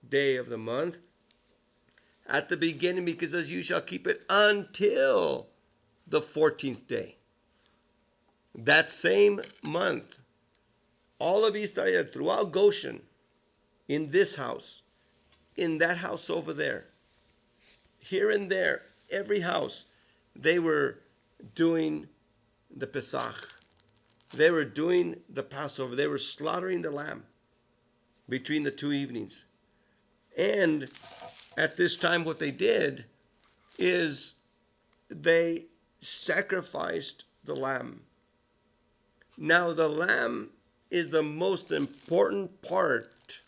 day of the month, at the beginning, because as you shall keep it until the 14th day. That same month, all of Israel, throughout Goshen, in this house, in that house over there, here and there, every house, they were doing the Pesach. They were doing the Passover. They were slaughtering the lamb between the 2 evenings. And at this time, what they did is they sacrificed the lamb. Now, the lamb is the most important part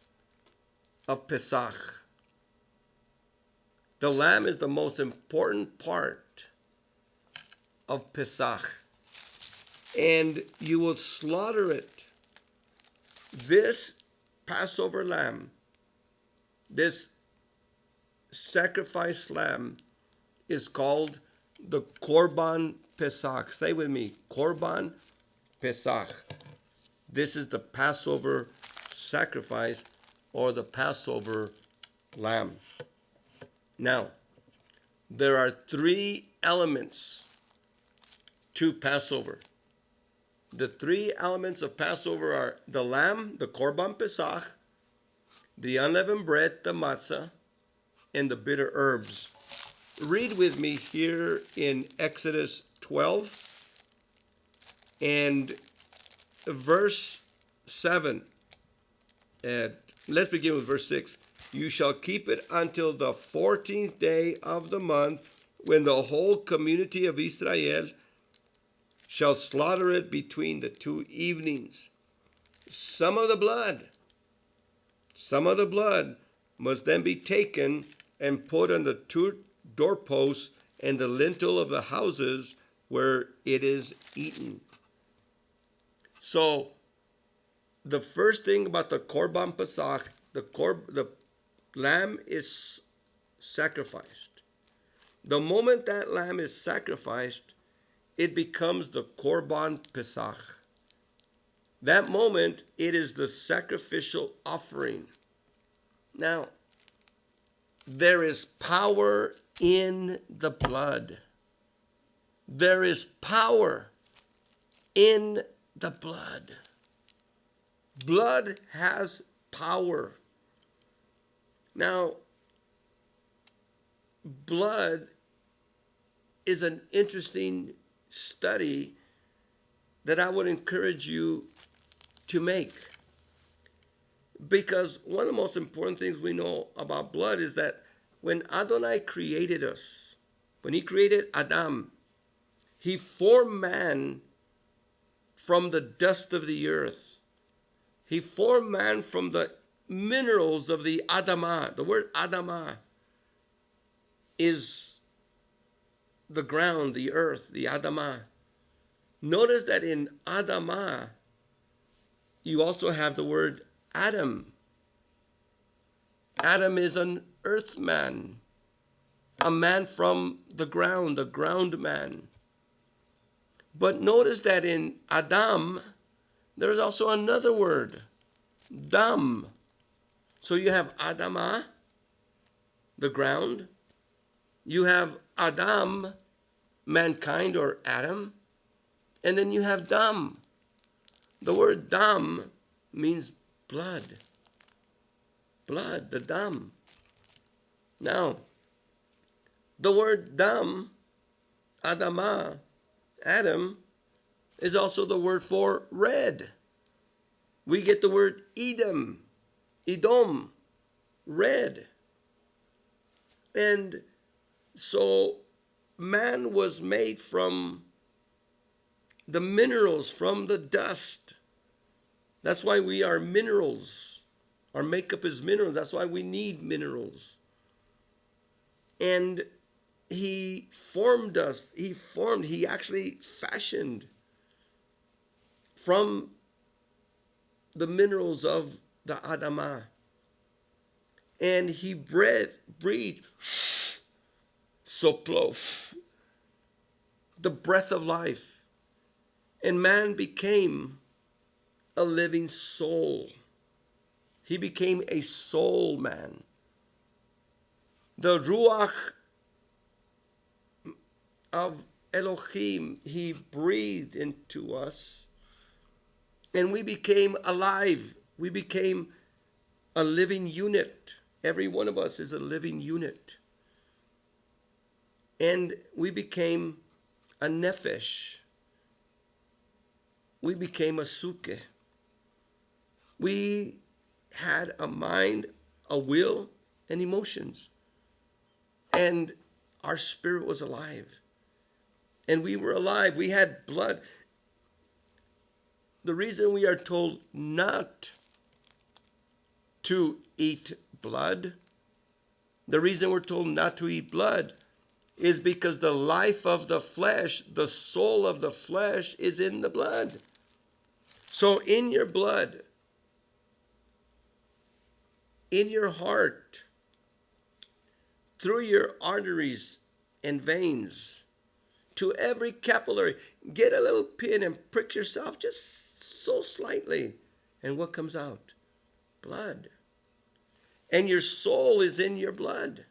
of Pesach. The lamb is the most important part of Pesach. And you will slaughter it. This Passover lamb, this sacrifice lamb, is called the Korban Pesach. Say with me, Korban Pesach. This is the Passover sacrifice, or the Passover lamb. Now, there are 3 elements to Passover. The 3 elements of Passover are the lamb, the Korban Pesach, the unleavened bread, the matzah, and the bitter herbs. Read with me here in Exodus 12 and verse 7. Let's begin with verse 6. You shall keep it until the 14th day of the month, when the whole community of Israel shall slaughter it between the 2 evenings. Some of the blood must then be taken and put on the 2 doorposts and the lintel of the houses where it is eaten. So, the first thing about the Korban Pesach, the lamb is sacrificed. The moment that lamb is sacrificed, it becomes the Korban Pesach. That moment, it is the sacrificial offering. Now, there is power in the blood. There is power in the blood. Blood has power. Now, blood is an interesting study that I would encourage you to make. Because one of the most important things we know about blood is that when Adonai created us, when he created Adam, he formed man from the dust of the earth. He formed man from the minerals of the Adamah. The word Adamah is the ground, the earth, the Adamah. Notice that in Adamah, you also have the word Adam. Adam is an earthman, a man from the ground man. But notice that in Adam, there's also another word, dam. So you have Adamah, the ground. You have Adam, mankind or Adam. And then you have dam. The word dam means blood. Blood, the dam. Now, the word dam, Adamah, Adam, is also the word for red. We get the word Edom, red. And so man was made from the minerals, from the dust. That's why we are minerals. Our makeup is minerals. That's why we need minerals. And he formed us. He actually fashioned from the minerals of the Adamah. And he breathed, soplo, the breath of life. And man became a living soul. He became a soul man. The Ruach of Elohim, he breathed into us. And we became alive. We became a living unit. Every one of us is a living unit. And we became a nefesh. We became a suke. We had a mind, a will, and emotions. And our spirit was alive. And we were alive. We had blood. The reason we are told not to eat blood, the reason we're told not to eat blood is because the life of the flesh, the soul of the flesh, is in the blood. So in your blood, in your heart, through your arteries and veins, to every capillary, get a little pin and prick yourself just so slightly. And what comes out? Blood. And your soul is in your blood.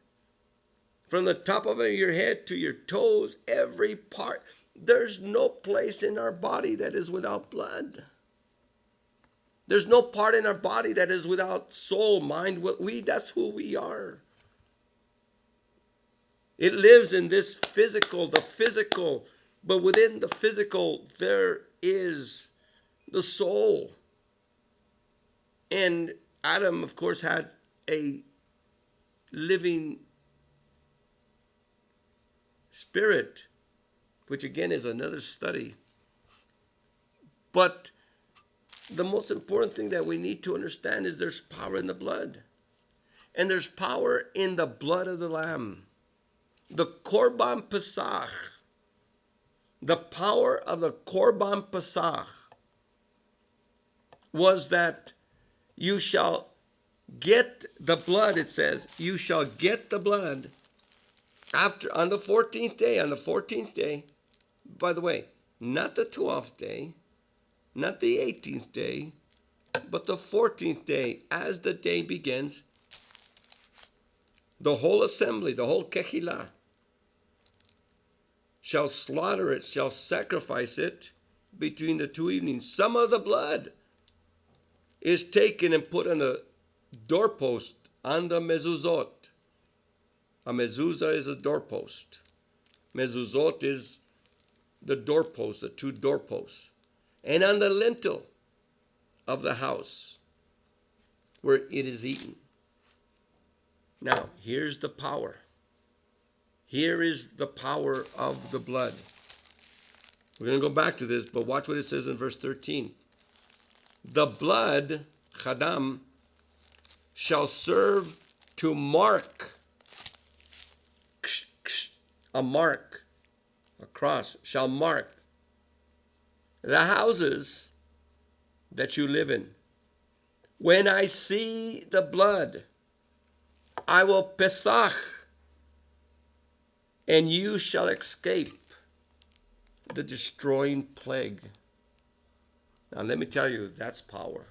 from the top of your head to your toes, every part. There's no place in our body that is without blood. There's no part in our body that is without soul, mind, will. That's who we are. It lives in this physical, the physical, but within the physical, there is the soul. And Adam, of course, had a living spirit, which again is another study. But the most important thing that we need to understand is there's power in the blood. And there's power in the blood of the Lamb. The Korban Pesach, the power of the Korban Pesach was that you shall get the blood, it says, you shall get the blood on the 14th day, by the way, not the 12th day, not the 18th day, but the 14th day, as the day begins, the whole assembly, the whole kehillah, shall slaughter it, shall sacrifice it between the two evenings. Some of the blood is taken and put on the doorpost, on the mezuzot. A mezuzah is a doorpost. Mezuzot is the doorpost, the two doorposts. And on the lintel of the house where it is eaten. Now, here's the power. Here is the power of the blood. We're going to go back to this, but watch what it says in verse 13. The blood, chadam, shall serve to mark, a mark, a cross, shall mark the houses that you live in. When I see the blood, I will Pesach, and you shall escape the destroying plague. Now let me tell you, that's power.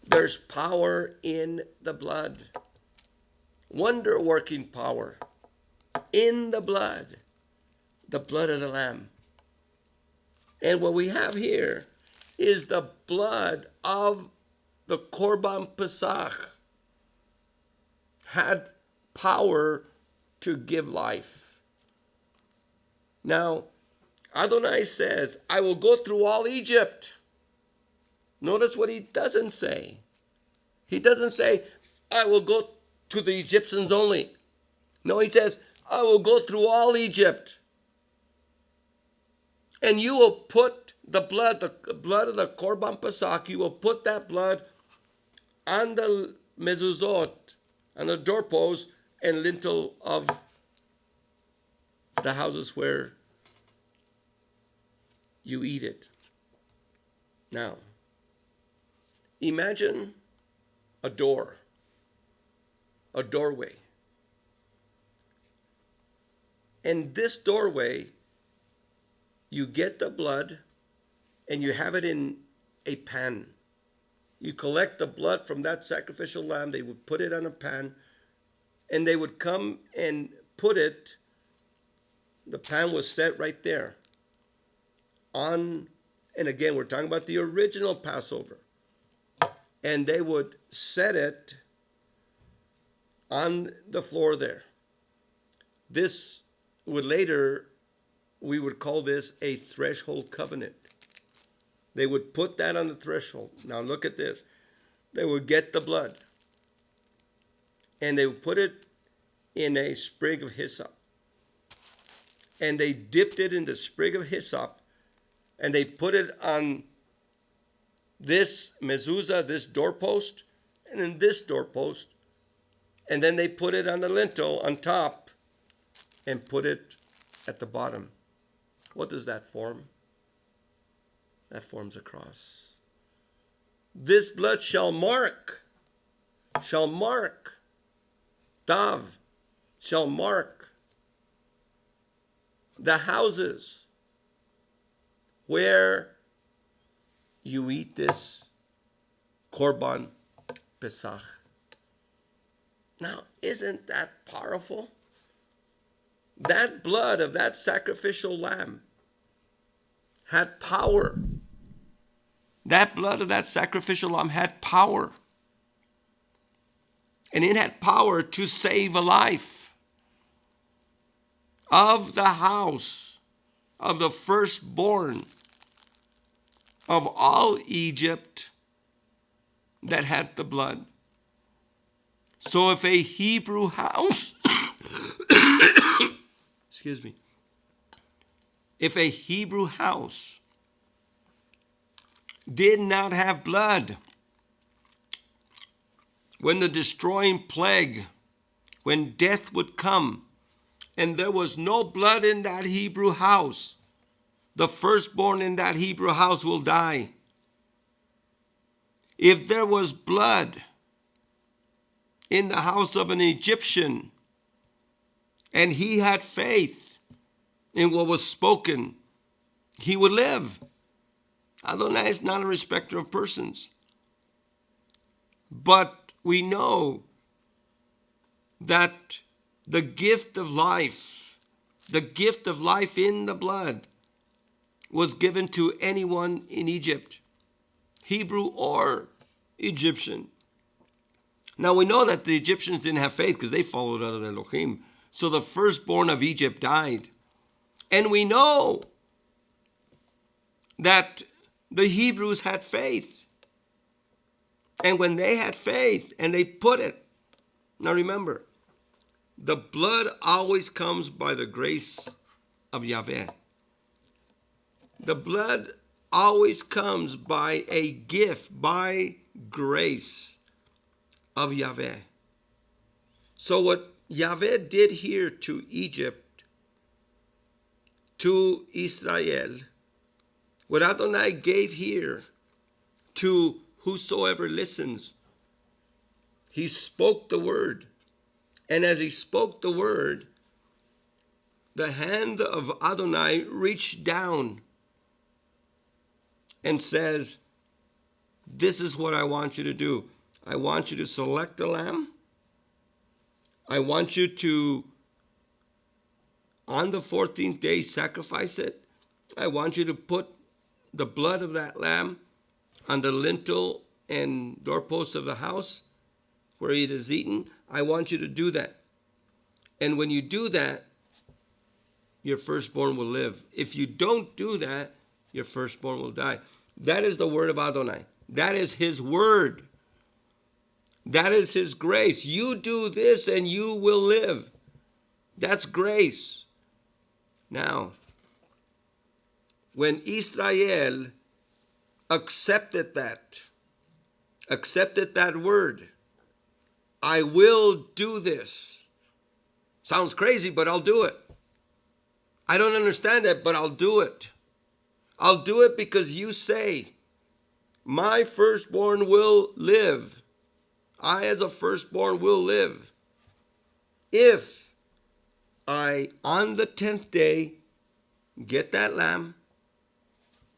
There's power in the blood. Wonder-working power in the blood of the Lamb. And what we have here is the blood of the Korban Pesach had power to give life. Now, Adonai says, I will go through all Egypt. Notice what he doesn't say. He doesn't say, I will go to the Egyptians only. No, he says, I will go through all Egypt. And you will put the blood of the Korban Pesach, you will put that blood on the mezuzot, on the doorpost and lintel of the houses where you eat it. Now, imagine a doorway. And this doorway, you get the blood and you have it in a pan. You collect the blood from that sacrificial lamb, they would put it on a pan, and they would come and put it, the pan was set right there. And again, we're talking about the original Passover. And they would set it on the floor there. This would later, we would call this a threshold covenant. They would put that on the threshold. Now look at this. They would get the blood and they would put it in a sprig of hyssop. And they dipped it in the sprig of hyssop and they put it on this mezuzah, this doorpost, and in this doorpost. And then they put it on the lintel on top and put it at the bottom. What does that form? That forms a cross. This blood shall mark, Tav, shall mark the houses where you eat this Korban Pesach. Now, isn't that powerful? that blood of that sacrificial lamb had power. That blood of that sacrificial lamb had power. And it had power to save a life of the house of the firstborn of all Egypt that had the blood. So if a Hebrew house, excuse me, if a Hebrew house did not have blood, when the destroying plague, when death would come, and there was no blood in that Hebrew house, the firstborn in that Hebrew house will die. If there was blood in the house of an Egyptian, and he had faith in what was spoken, he would live. Adonai is not a respecter of persons. But we know that the gift of life in the blood, was given to anyone in Egypt, Hebrew or Egyptian. Now we know that the Egyptians didn't have faith because they followed other Elohim. So the firstborn of Egypt died. And we know that the Hebrews had faith. And when they had faith and they put it, now remember, the blood always comes by the grace of Yahweh. The blood always comes by a gift, by grace of Yahweh. So what Yahweh did here to Egypt, to Israel, what Adonai gave here to whosoever listens, he spoke the word. And as he spoke the word, the hand of Adonai reached down and says, this is what I want you to do. I want you to select the lamb. I want you to, on the 14th day, sacrifice it. I want you to put the blood of that lamb on the lintel and doorposts of the house where it is eaten. I want you to do that. And when you do that, your firstborn will live. If you don't do that, your firstborn will die. That is the word of Adonai. That is his word. That is his grace. You do this and you will live. That's grace. Now, when Israel accepted that word, I will do this. Sounds crazy, but I'll do it. I don't understand that, but I'll do it. I'll do it because you say, my firstborn will live. I, as a firstborn, will live. If I, on the 10th day, get that lamb,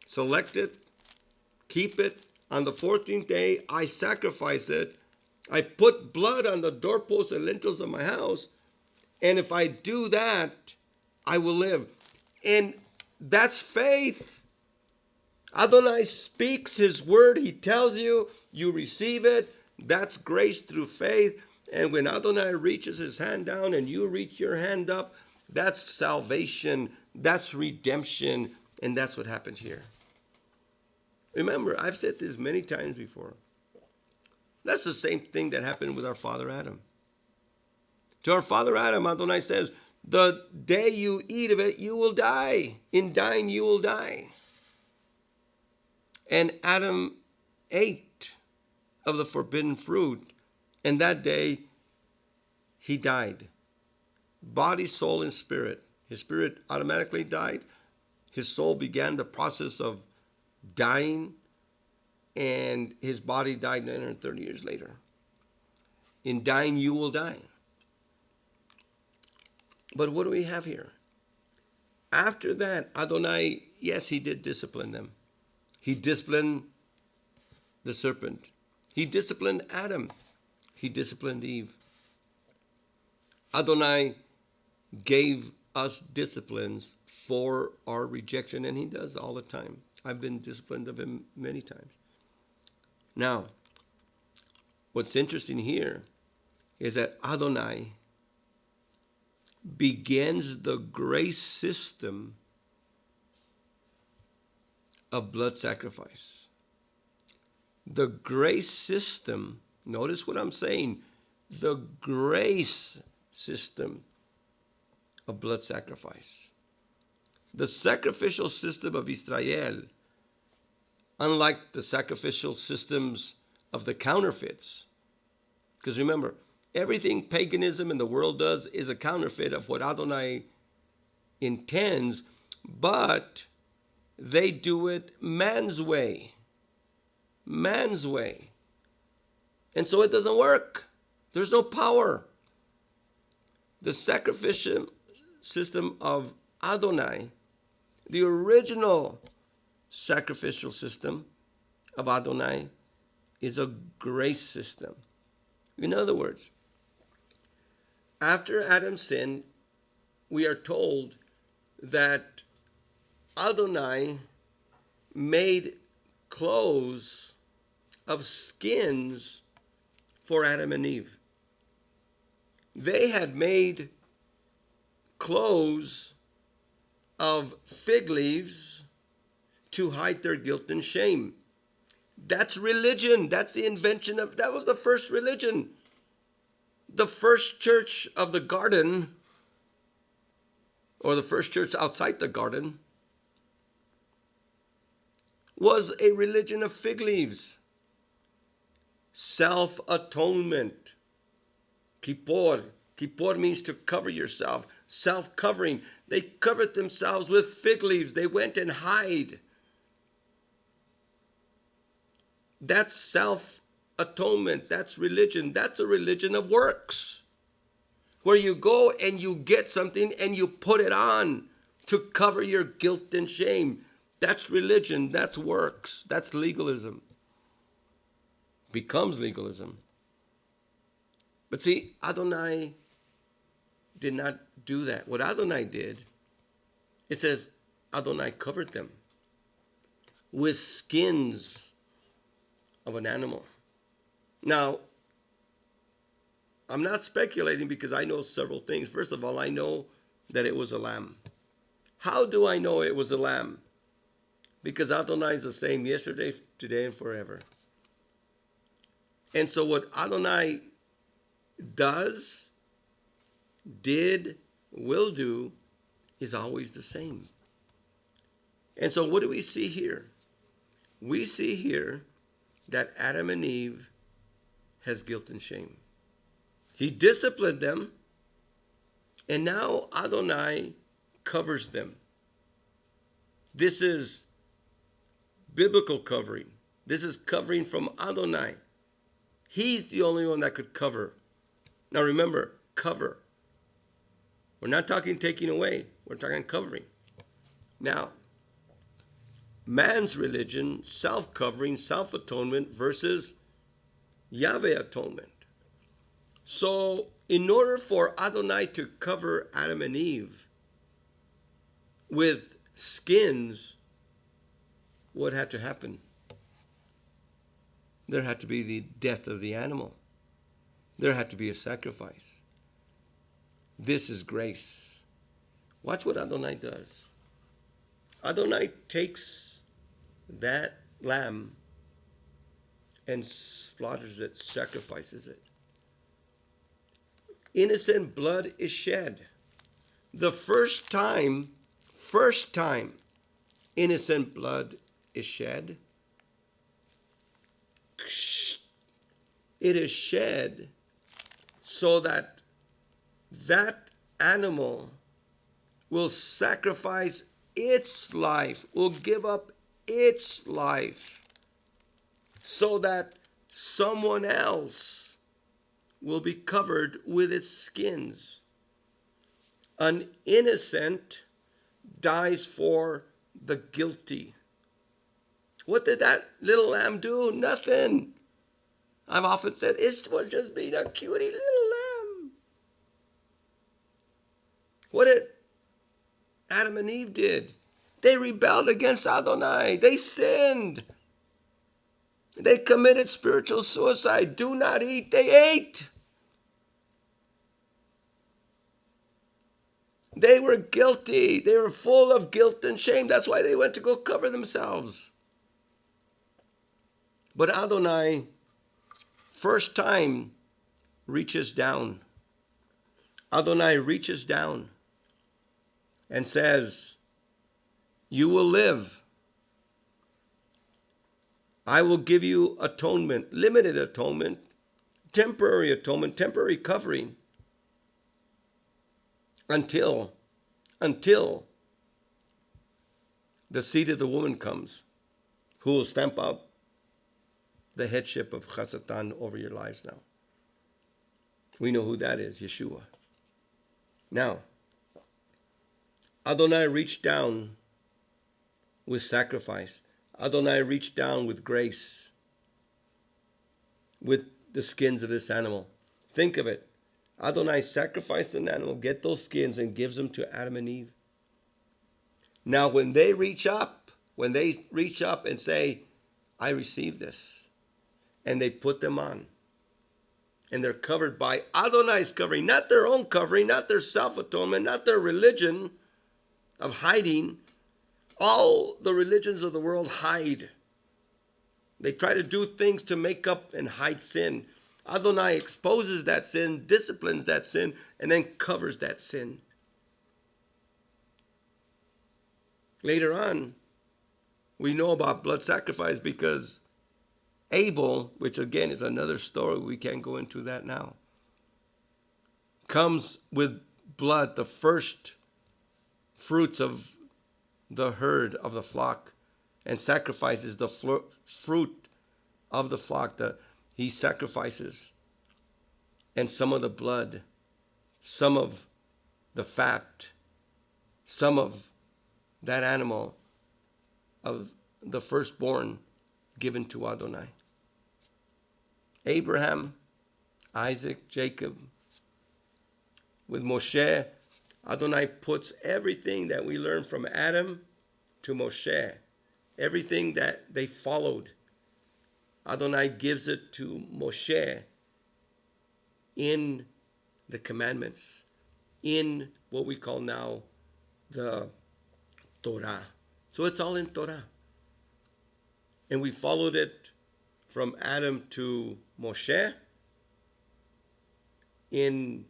select it, keep it. On the 14th day, I sacrifice it. I put blood on the doorposts and lintels of my house. And if I do that, I will live. And that's faith. Adonai speaks his word. He tells you, you receive it. That's grace through faith. And when Adonai reaches his hand down and you reach your hand up, that's salvation. That's redemption. And that's what happens here. Remember, I've said this many times before. That's the same thing that happened with our father Adam. To our father Adam, Adonai says, the day you eat of it, you will die. In dying, you will die. And Adam ate of the forbidden fruit, and that day he died. Body, soul, and spirit. His spirit automatically died. His soul began the process of dying, and his body died 930 years later. In dying, you will die. But what do we have here? After that, Adonai, yes, he did discipline them. He disciplined the serpent. He disciplined Adam. He disciplined Eve. Adonai gave us disciplines for our rejection, and he does all the time. I've been disciplined of him many times. Now, what's interesting here is that Adonai begins the grace system of blood sacrifice. The grace system, notice what I'm saying, the grace system of blood sacrifice. The sacrificial system of Israel, unlike the sacrificial systems of the counterfeits, because remember, everything paganism in the world does is a counterfeit of what Adonai intends, but they do it man's way. Man's way. And so it doesn't work. There's no power. The sacrificial system of Adonai, the original sacrificial system of Adonai, is a grace system. In other words, after Adam sinned, we are told that Adonai made clothes of skins for Adam and Eve. They had made clothes of fig leaves to hide their guilt and shame. That's religion. That's the invention of, that was the first religion. The first church of the garden, or the first church outside the garden, was a religion of fig leaves. Self-atonement. Kippur. Kippur means to cover yourself. Self-covering. They covered themselves with fig leaves. They went and hide. That's self-atonement. That's religion. That's a religion of works, where you go and you get something and you put it on to cover your guilt and shame. That's religion. That's works. That's legalism. Becomes legalism. But see, Adonai did not do that. What Adonai did, it says Adonai covered them with skins of an animal. Now, I'm not speculating because I know several things. First of all, I know that it was a lamb. How do I know it was a lamb? Because Adonai is the same yesterday, today, and forever. And so what Adonai does, did, will do, is always the same. And so what do we see here? We see here that Adam and Eve has guilt and shame. He disciplined them, and now Adonai covers them. This is biblical covering. This is covering from Adonai. He's the only one that could cover. Now remember, cover. We're not talking taking away. We're talking covering. Now, man's religion, self-covering, self-atonement versus Yahweh atonement. So, in order for Adonai to cover Adam and Eve with skins, what had to happen? There had to be the death of the animal. There had to be a sacrifice. This is grace. Watch what Adonai does. Adonai takes that lamb and slaughters it, sacrifices it. Innocent blood is shed. The first time innocent blood is shed, it is shed so that that animal will sacrifice its life, will give up its life, so that someone else will be covered with its skins. An innocent dies for the guilty. What did that little lamb do? Nothing. I've often said it was just being a cutie little lamb. What did Adam and Eve did. They rebelled against Adonai. They sinned. They committed spiritual suicide. Do not eat. They ate. They were guilty. They were full of guilt and shame. That's why they went to go cover themselves. But Adonai, first time, reaches down. Adonai reaches down and says, you will live. I will give you atonement, limited atonement, temporary covering, until the seed of the woman comes, who will stamp out the headship of Chasatan over your lives now. We know who that is, Yeshua. Now, Adonai reached down with sacrifice. Adonai reached down with grace, with the skins of this animal. Think of it. Adonai sacrificed an animal, get those skins, and gives them to Adam and Eve. Now, when they reach up and say, I receive this, and they put them on, and they're covered by Adonai's covering, not their own covering, not their self-atonement, not their religion of hiding. All the religions of the world hide. They try to do things to make up and hide sin. Adonai exposes that sin, disciplines that sin, and then covers that sin. Later on, we know about blood sacrifice because Abel, which again is another story, we can't go into that now, comes with blood, the first fruits of the herd of the flock, and sacrifices the fruit of the flock that he sacrifices, and some of the blood, some of the fat, some of that animal of the firstborn given to Adonai. Abraham, Isaac, Jacob. With Moshe, Adonai puts everything that we learned from Adam to Moshe, everything that they followed. Adonai gives it to Moshe in the commandments, in what we call now the Torah. So it's all in Torah. And we followed it from Adam to Moshe in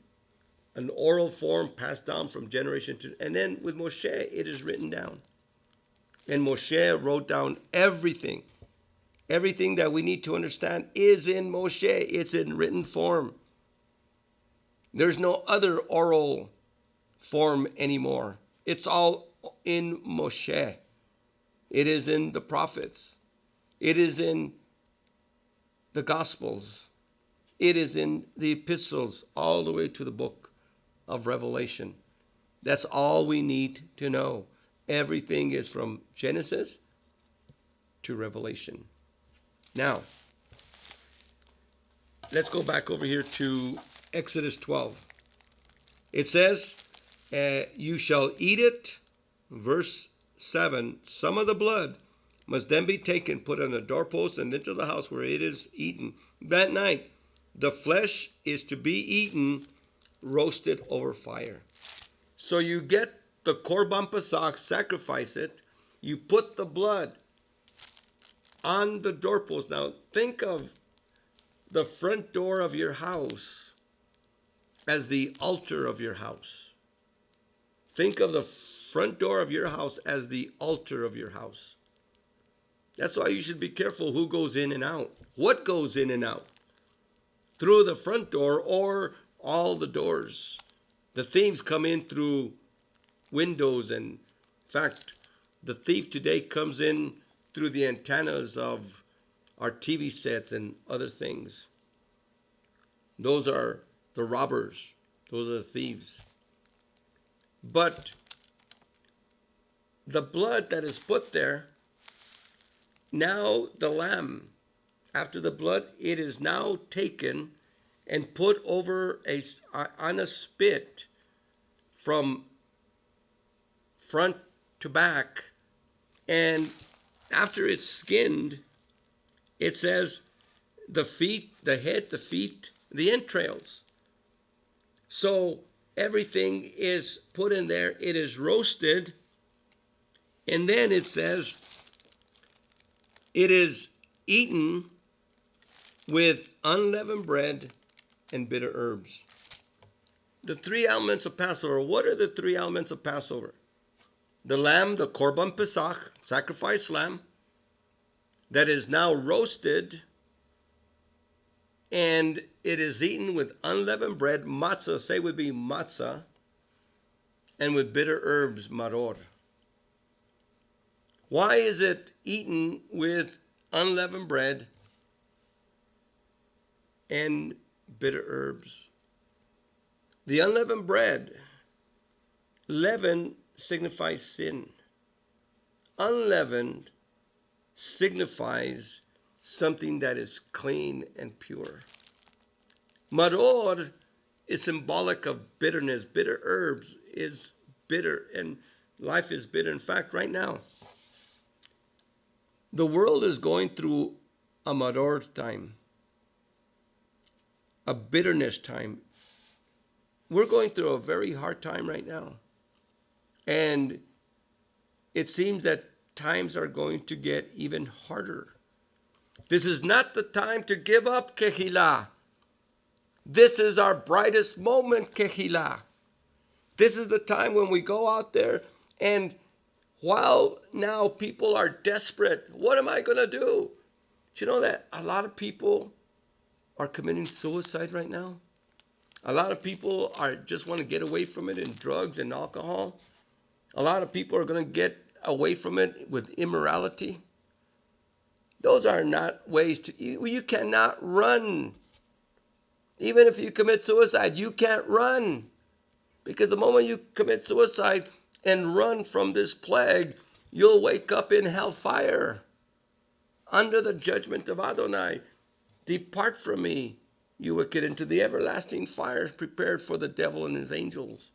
an oral form passed down from generation to, and then with Moshe, it is written down. And Moshe wrote down everything. Everything that we need to understand is in Moshe. It's in written form. There's no other oral form anymore. It's all in Moshe. It is in the prophets. It is in the Gospels. It is in the epistles, all the way to the book of Revelation. That's all we need to know. Everything is from Genesis to Revelation. Now, let's go back over here to Exodus 12. It says, you shall eat it, verse 7, some of the blood must then be taken, put on a doorpost and into the house where it is eaten. That night, the flesh is to be eaten roasted over fire. So you get the Korban Pesach, sacrifice it, you put the blood on the doorpost. Now think of the front door of your house as the altar of your house. Think of the front door of your house as the altar of your house. That's why you should be careful who goes in and out. What goes in and out? Through the front door or all the doors. The thieves come in through windows, and in fact, the thief today comes in through the antennas of our TV sets and other things. Those are the robbers. Those are the thieves. But the blood that is put there, now the lamb, after the blood, it is now taken and put over on a spit from front to back. And after it's skinned, it says the feet, the head, the feet, the entrails. So everything is put in there. It is roasted. And then it says it is eaten with unleavened bread and bitter herbs. The three elements of Passover. What are the three elements of Passover? The lamb, the Korban Pesach, sacrificed lamb, that is now roasted, and it is eaten with unleavened bread, matzah, say would be matzah, and with bitter herbs, maror. Why is it eaten with unleavened bread and bitter herbs? The unleavened bread, leaven signifies sin. Unleavened signifies something that is clean and pure. Maror is symbolic of bitterness. Bitter herbs is bitter, and life is bitter. In fact, right now, the world is going through a maror time, a bitterness time. We're going through a very hard time right now. And it seems that times are going to get even harder. This is not the time to give up, Kehillah. This is our brightest moment, Kehillah. This is the time when we go out there, and while now people are desperate, what am I going to do? Do you know that a lot of people are committing suicide right now? A lot of people are just want to get away from it in drugs and alcohol. A lot of people are going to get away from it with immorality. Those are not ways to, you cannot run. Even if you commit suicide, you can't run. Because the moment you commit suicide and run from this plague, you'll wake up in hellfire under the judgment of Adonai. Depart from me, you wicked, into the everlasting fires prepared for the devil and his angels.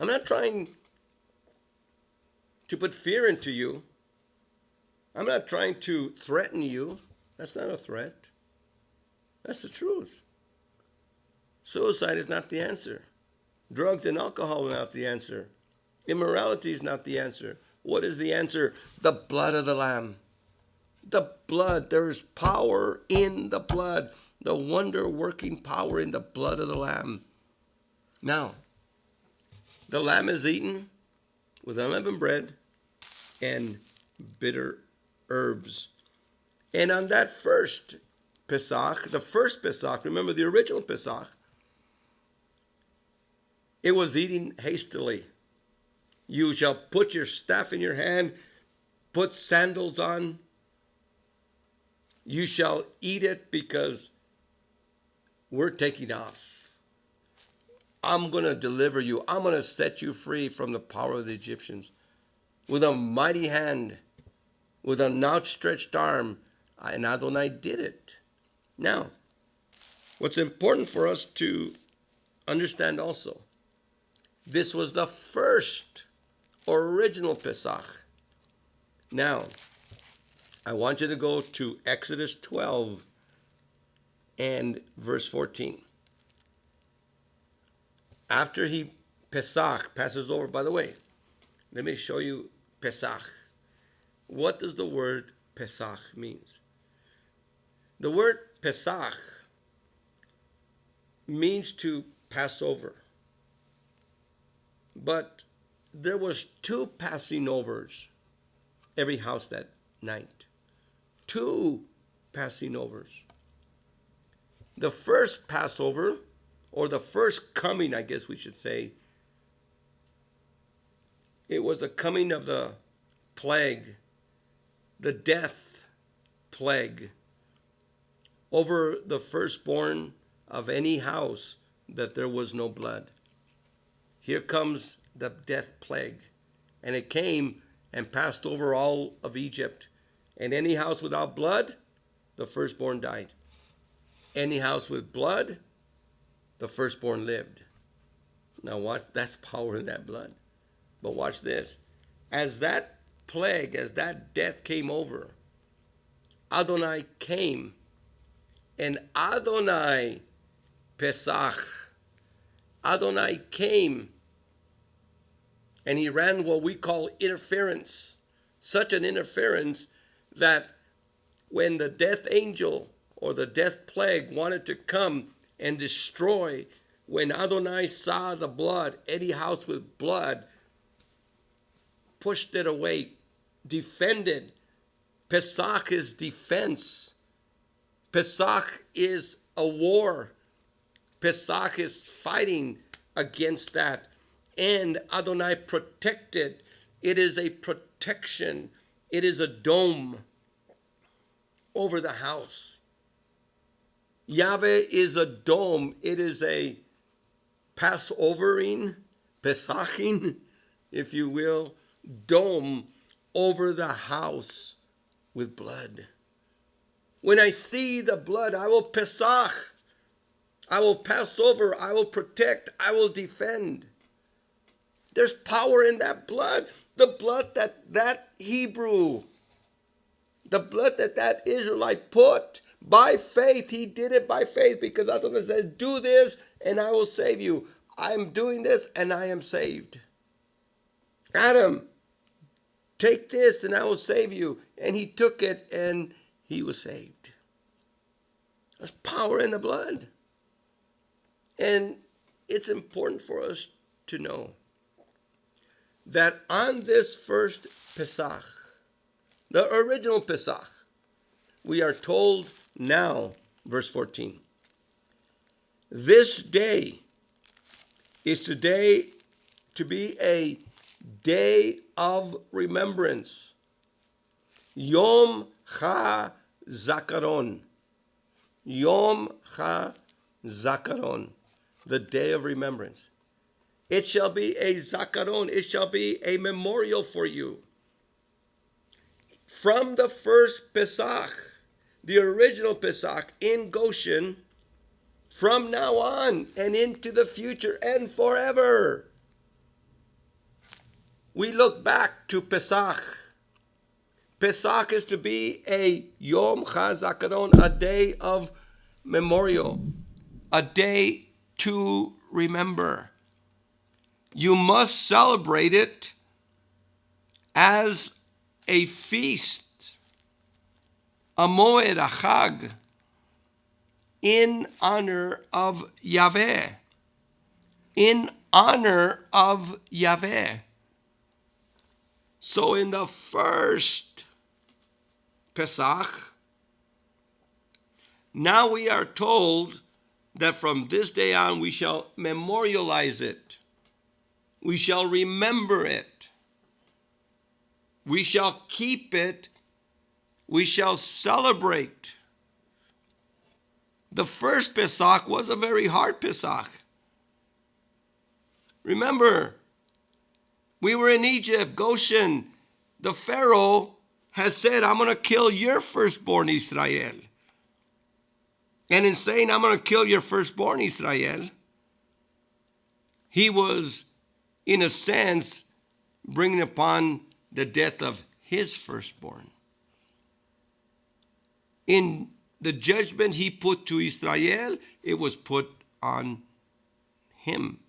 I'm not trying to put fear into you. I'm not trying to threaten you. That's not a threat. That's the truth. Suicide is not the answer. Drugs and alcohol are not the answer. Immorality is not the answer. What is the answer? The blood of the Lamb. The blood. There is power in the blood. The wonder-working power in the blood of the Lamb. Now, the lamb is eaten with unleavened bread and bitter herbs. And on that first Pesach, the first Pesach, remember the original Pesach, it was eaten hastily. You shall put your staff in your hand, put sandals on. You shall eat it because we're taking off. I'm going to deliver you. I'm going to set you free from the power of the Egyptians. With a mighty hand, with an outstretched arm, and Adonai did it. Now, what's important for us to understand also, this was the first original Pesach. Now, I want you to go to Exodus 12 and verse 14. After Pesach passes over, by the way, let me show you Pesach. What does the word Pesach means? The word Pesach means to pass over. But there was two passing overs every house that night. Two passing overs. The first Passover, or the first coming, I guess we should say, it was a coming of the plague, the death plague, over the firstborn of any house that there was no blood. Here comes the death plague, and it came and passed over all of Egypt. And any house without blood, the firstborn died. Any house with blood, the firstborn lived. Now watch, that's power in that blood. But watch this. As that plague, as that death came over, Adonai came, and Adonai Pesach, Adonai came, and he ran what we call interference. Such an interference that when the death angel or the death plague wanted to come and destroy, when Adonai saw the blood, any house with blood, pushed it away, defended. Pesach is defense. Pesach is a war. Pesach is fighting against that. And Adonai protected. It is a protection. It is a dome over the house. Yahweh is a dome. It is a Passovering, Pesaching, if you will, dome over the house with blood. When I see the blood, I will Pesach. I will pass over. I will protect. I will defend. There's power in that blood. The blood that Hebrew, the blood that Israelite put by faith. He did it by faith because Adonai says, do this and I will save you. I'm doing this and I am saved. Adam, take this and I will save you. And he took it and he was saved. There's power in the blood. And it's important for us to know that on this first Pesach, the original Pesach, we are told now, verse 14, this day is today to be a day of remembrance. Yom HaZakaron. Yom HaZakaron. The day of remembrance. It shall be a Zakaron. It shall be a memorial for you. From the first Pesach, the original Pesach in Goshen, from now on and into the future and forever, we look back to Pesach. Pesach is to be a Yom HaZakaron, a day of memorial, a day to remember. You must celebrate it as a feast, a moed, a chag, in honor of Yahweh. In honor of Yahweh. So in the first Pesach, now we are told that from this day on we shall memorialize it. We shall remember it. We shall keep it. We shall celebrate. The first Pesach was a very hard Pesach. Remember, we were in Egypt, Goshen. The Pharaoh had said, I'm going to kill your firstborn, Israel. And in saying, I'm going to kill your firstborn, Israel, he was, in a sense, bringing upon the death of his firstborn. In the judgment he put to Israel, it was put on him.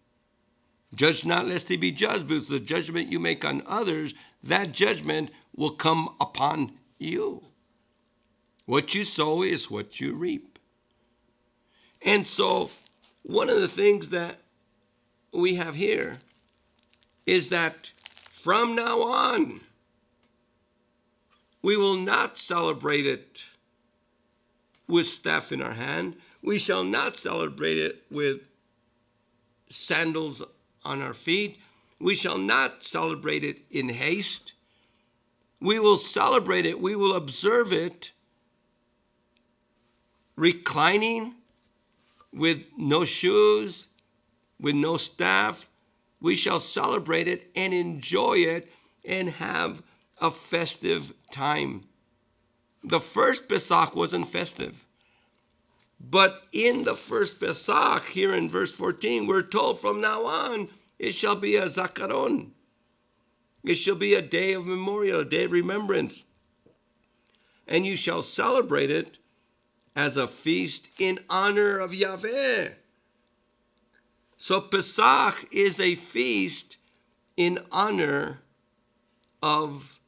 Judge not lest he be judged, but the judgment you make on others, that judgment will come upon you. What you sow is what you reap. And so one of the things that we have here is that from now on, we will not celebrate it with staff in our hand. We shall not celebrate it with sandals on our feet. We shall not celebrate it in haste. We will celebrate it. We will observe it reclining with no shoes, with no staff. We shall celebrate it and enjoy it and have a festive time. The first Pesach wasn't festive. But in the first Pesach, here in verse 14, we're told from now on, it shall be a Zakaron. It shall be a day of memorial, a day of remembrance. And you shall celebrate it as a feast in honor of Yahweh. So Pesach is a feast in honor of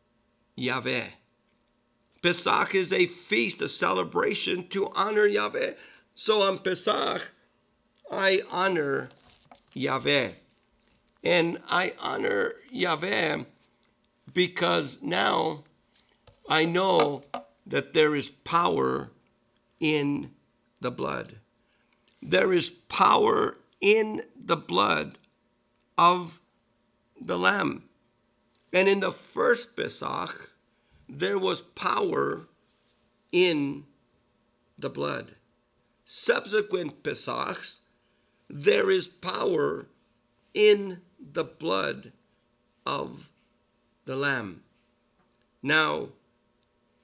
Yahweh. Pesach is a feast, a celebration to honor Yahweh. So on Pesach, I honor Yahweh. And I honor Yahweh because now I know that there is power in the blood. There is power in the blood of the Lamb. And in the first Pesach, there was power in the blood. Subsequent Pesachs, there is power in the blood of the Lamb. Now,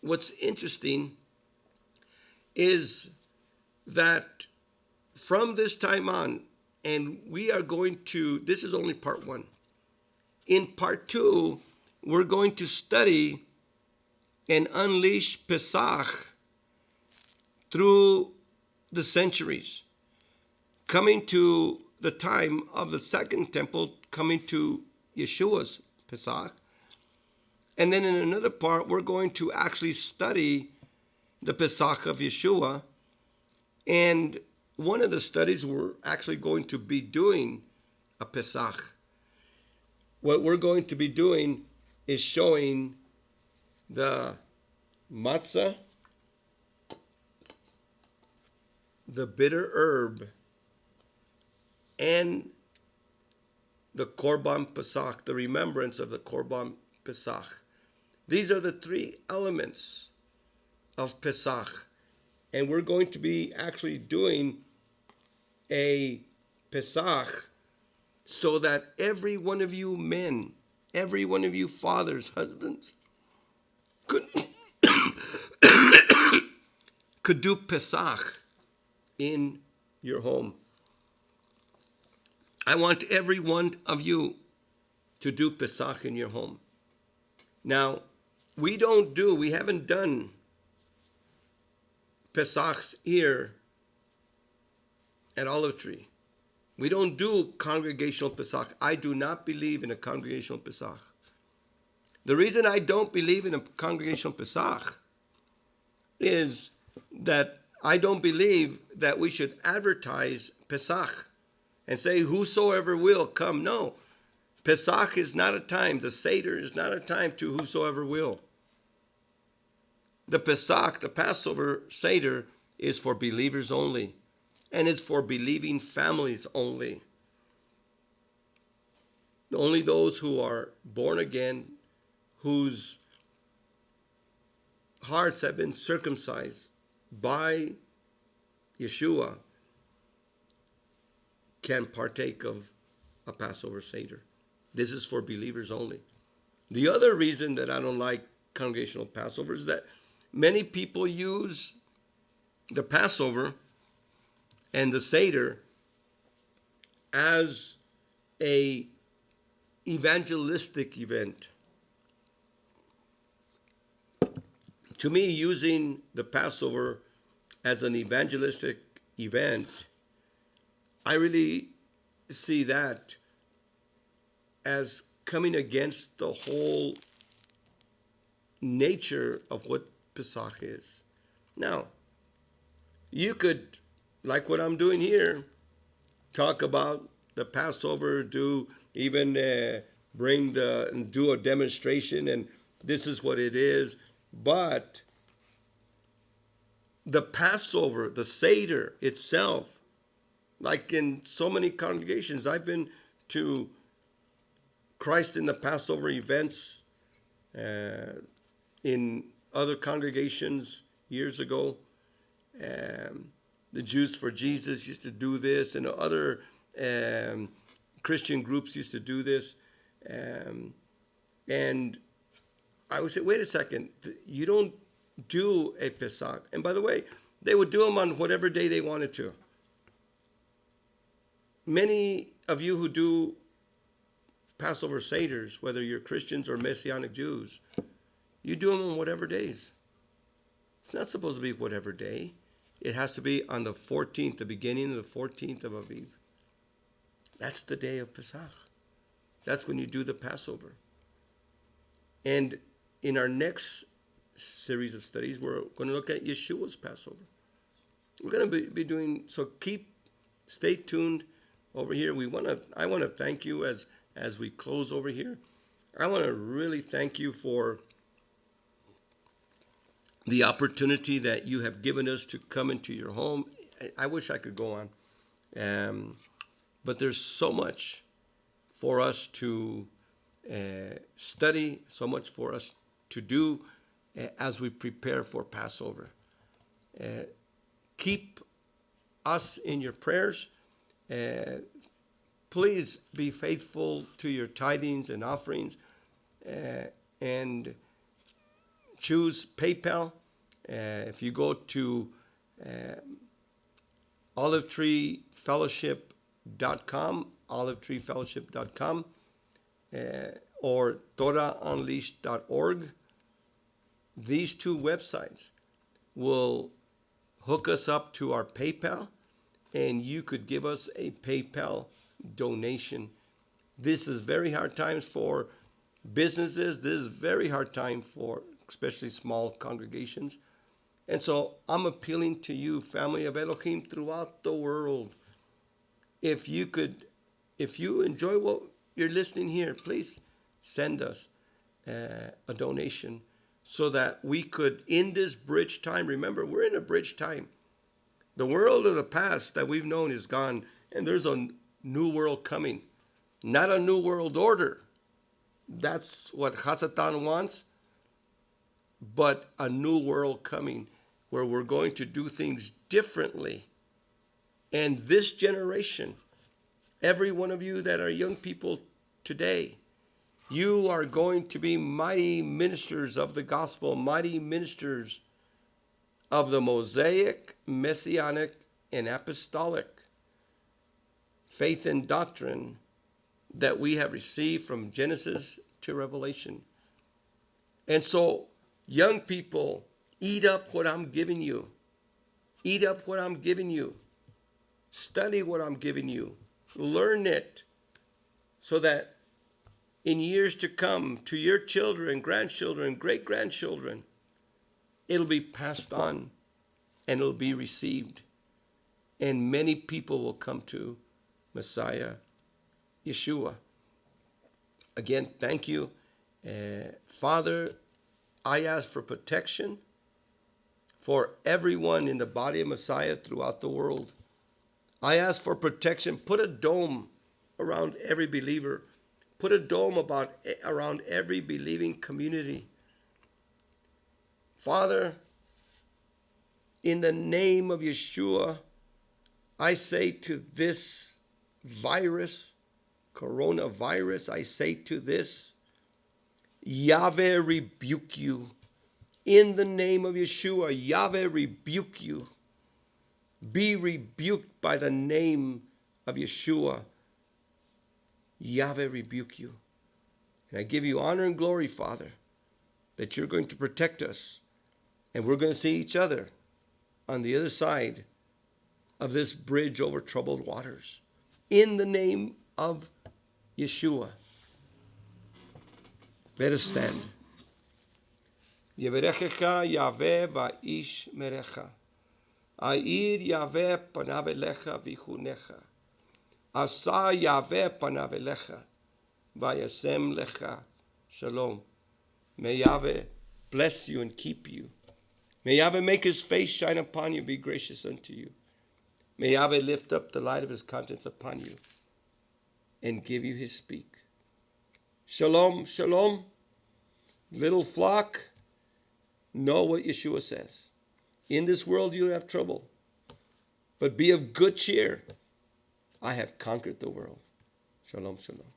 what's interesting is that from this time on, and we are going to, this is only part one. In part two, we're going to study and unleash Pesach through the centuries, coming to the time of the second temple, coming to Yeshua's Pesach. And then in another part, we're going to actually study the Pesach of Yeshua. And one of the studies, we're actually going to be doing a Pesach. What we're going to be doing is showing the matzah, the bitter herb, and the Korban Pesach, the remembrance of the Korban Pesach. These are the three elements of Pesach. And we're going to be actually doing a Pesach so that every one of you men, every one of you fathers, husbands, could do Pesach in your home. I want every one of you to do Pesach in your home. Now, we haven't done Pesachs here at Olive Tree. We don't do congregational Pesach. I do not believe in a congregational Pesach. The reason I don't believe in a congregational Pesach is that I don't believe that we should advertise Pesach and say, whosoever will come. No, Pesach is not a time. The Seder is not a time to whosoever will. The Pesach, the Passover Seder, is for believers only, and it's for believing families only. Only those who are born again, whose hearts have been circumcised by Yeshua, can partake of a Passover Seder. This is for believers only. The other reason that I don't like congregational Passover is that many people use the Passover and the Seder as a evangelistic event. To me, using the Passover as an evangelistic event, I really see that as coming against the whole nature of what Pesach is. Now, you could, like what I'm doing here, talk about the Passover, do a demonstration, and this is what it is. But the Passover, the Seder itself, like in so many congregations, I've been to Christ in the Passover events in other congregations years ago. The Jews for Jesus used to do this, and other Christian groups used to do this. And I would say, wait a second, you don't do a Pesach. And by the way, they would do them on whatever day they wanted to. Many of you who do Passover Seders, whether you're Christians or Messianic Jews, you do them on whatever days. It's not supposed to be whatever day. It has to be on the 14th, the beginning of the 14th of Aviv. That's the day of Pesach. That's when you do the Passover. And in our next series of studies, we're going to look at Yeshua's Passover. We're going to be doing, so stay tuned over here. I want to thank you as we close over here. I want to really thank you for the opportunity that you have given us to come into your home. I wish I could go on. But there's so much for us to study, so much for us to do as we prepare for Passover. Keep us in your prayers. Please be faithful to your tithings and offerings, and choose PayPal. If you go to olivetreefellowship.com, olivetreefellowship.com, or TorahUnleashed.org, these two websites will hook us up to our PayPal, and you could give us a PayPal donation. This is very hard times for businesses. This is very hard time for especially small congregations. And so I'm appealing to you, family of Elohim throughout the world. If you enjoy what you're listening here, please send us a donation so that we could, in this bridge time, remember, we're in a bridge time. The world of the past that we've known is gone, and there's a new world coming. Not a new world order. That's what Hasatan wants, but a new world coming where we're going to do things differently. And this generation, every one of you that are young people today, you are going to be mighty ministers of the gospel, mighty ministers of the Mosaic, Messianic, and Apostolic faith and doctrine that we have received from Genesis to Revelation. And so, young people, eat up what I'm giving you. Eat up what I'm giving you. Study what I'm giving you. Learn it so that in years to come, to your children, grandchildren, great-grandchildren, it'll be passed on and it'll be received. And many people will come to Messiah, Yeshua. Again, thank you. Father, I ask for protection for everyone in the body of Messiah throughout the world. I ask for protection. Put a dome around every believer. Put a dome around every believing community. Father, in the name of Yeshua, I say to this virus, coronavirus, I say to this, Yahweh rebuke you. In the name of Yeshua, Yahweh rebuke you. Be rebuked by the name of Yeshua. Yahweh rebuke you. And I give you honor and glory, Father, that you're going to protect us. And we're going to see each other on the other side of this bridge over troubled waters. In the name of Yeshua. Let us stand. Yeverechecha Yahweh va'ish merecha. A'ir Yahweh panav elecha vichunecha. Asa Yahweh panav elecha. Vayasem lecha shalom. May Yahweh bless you and keep you. May Yahweh make his face shine upon you, be gracious unto you. May Yahweh lift up the light of his countenance upon you and give you his speak. Shalom, shalom. Little flock, know what Yeshua says. In this world you have trouble, but be of good cheer. I have conquered the world. Shalom, shalom.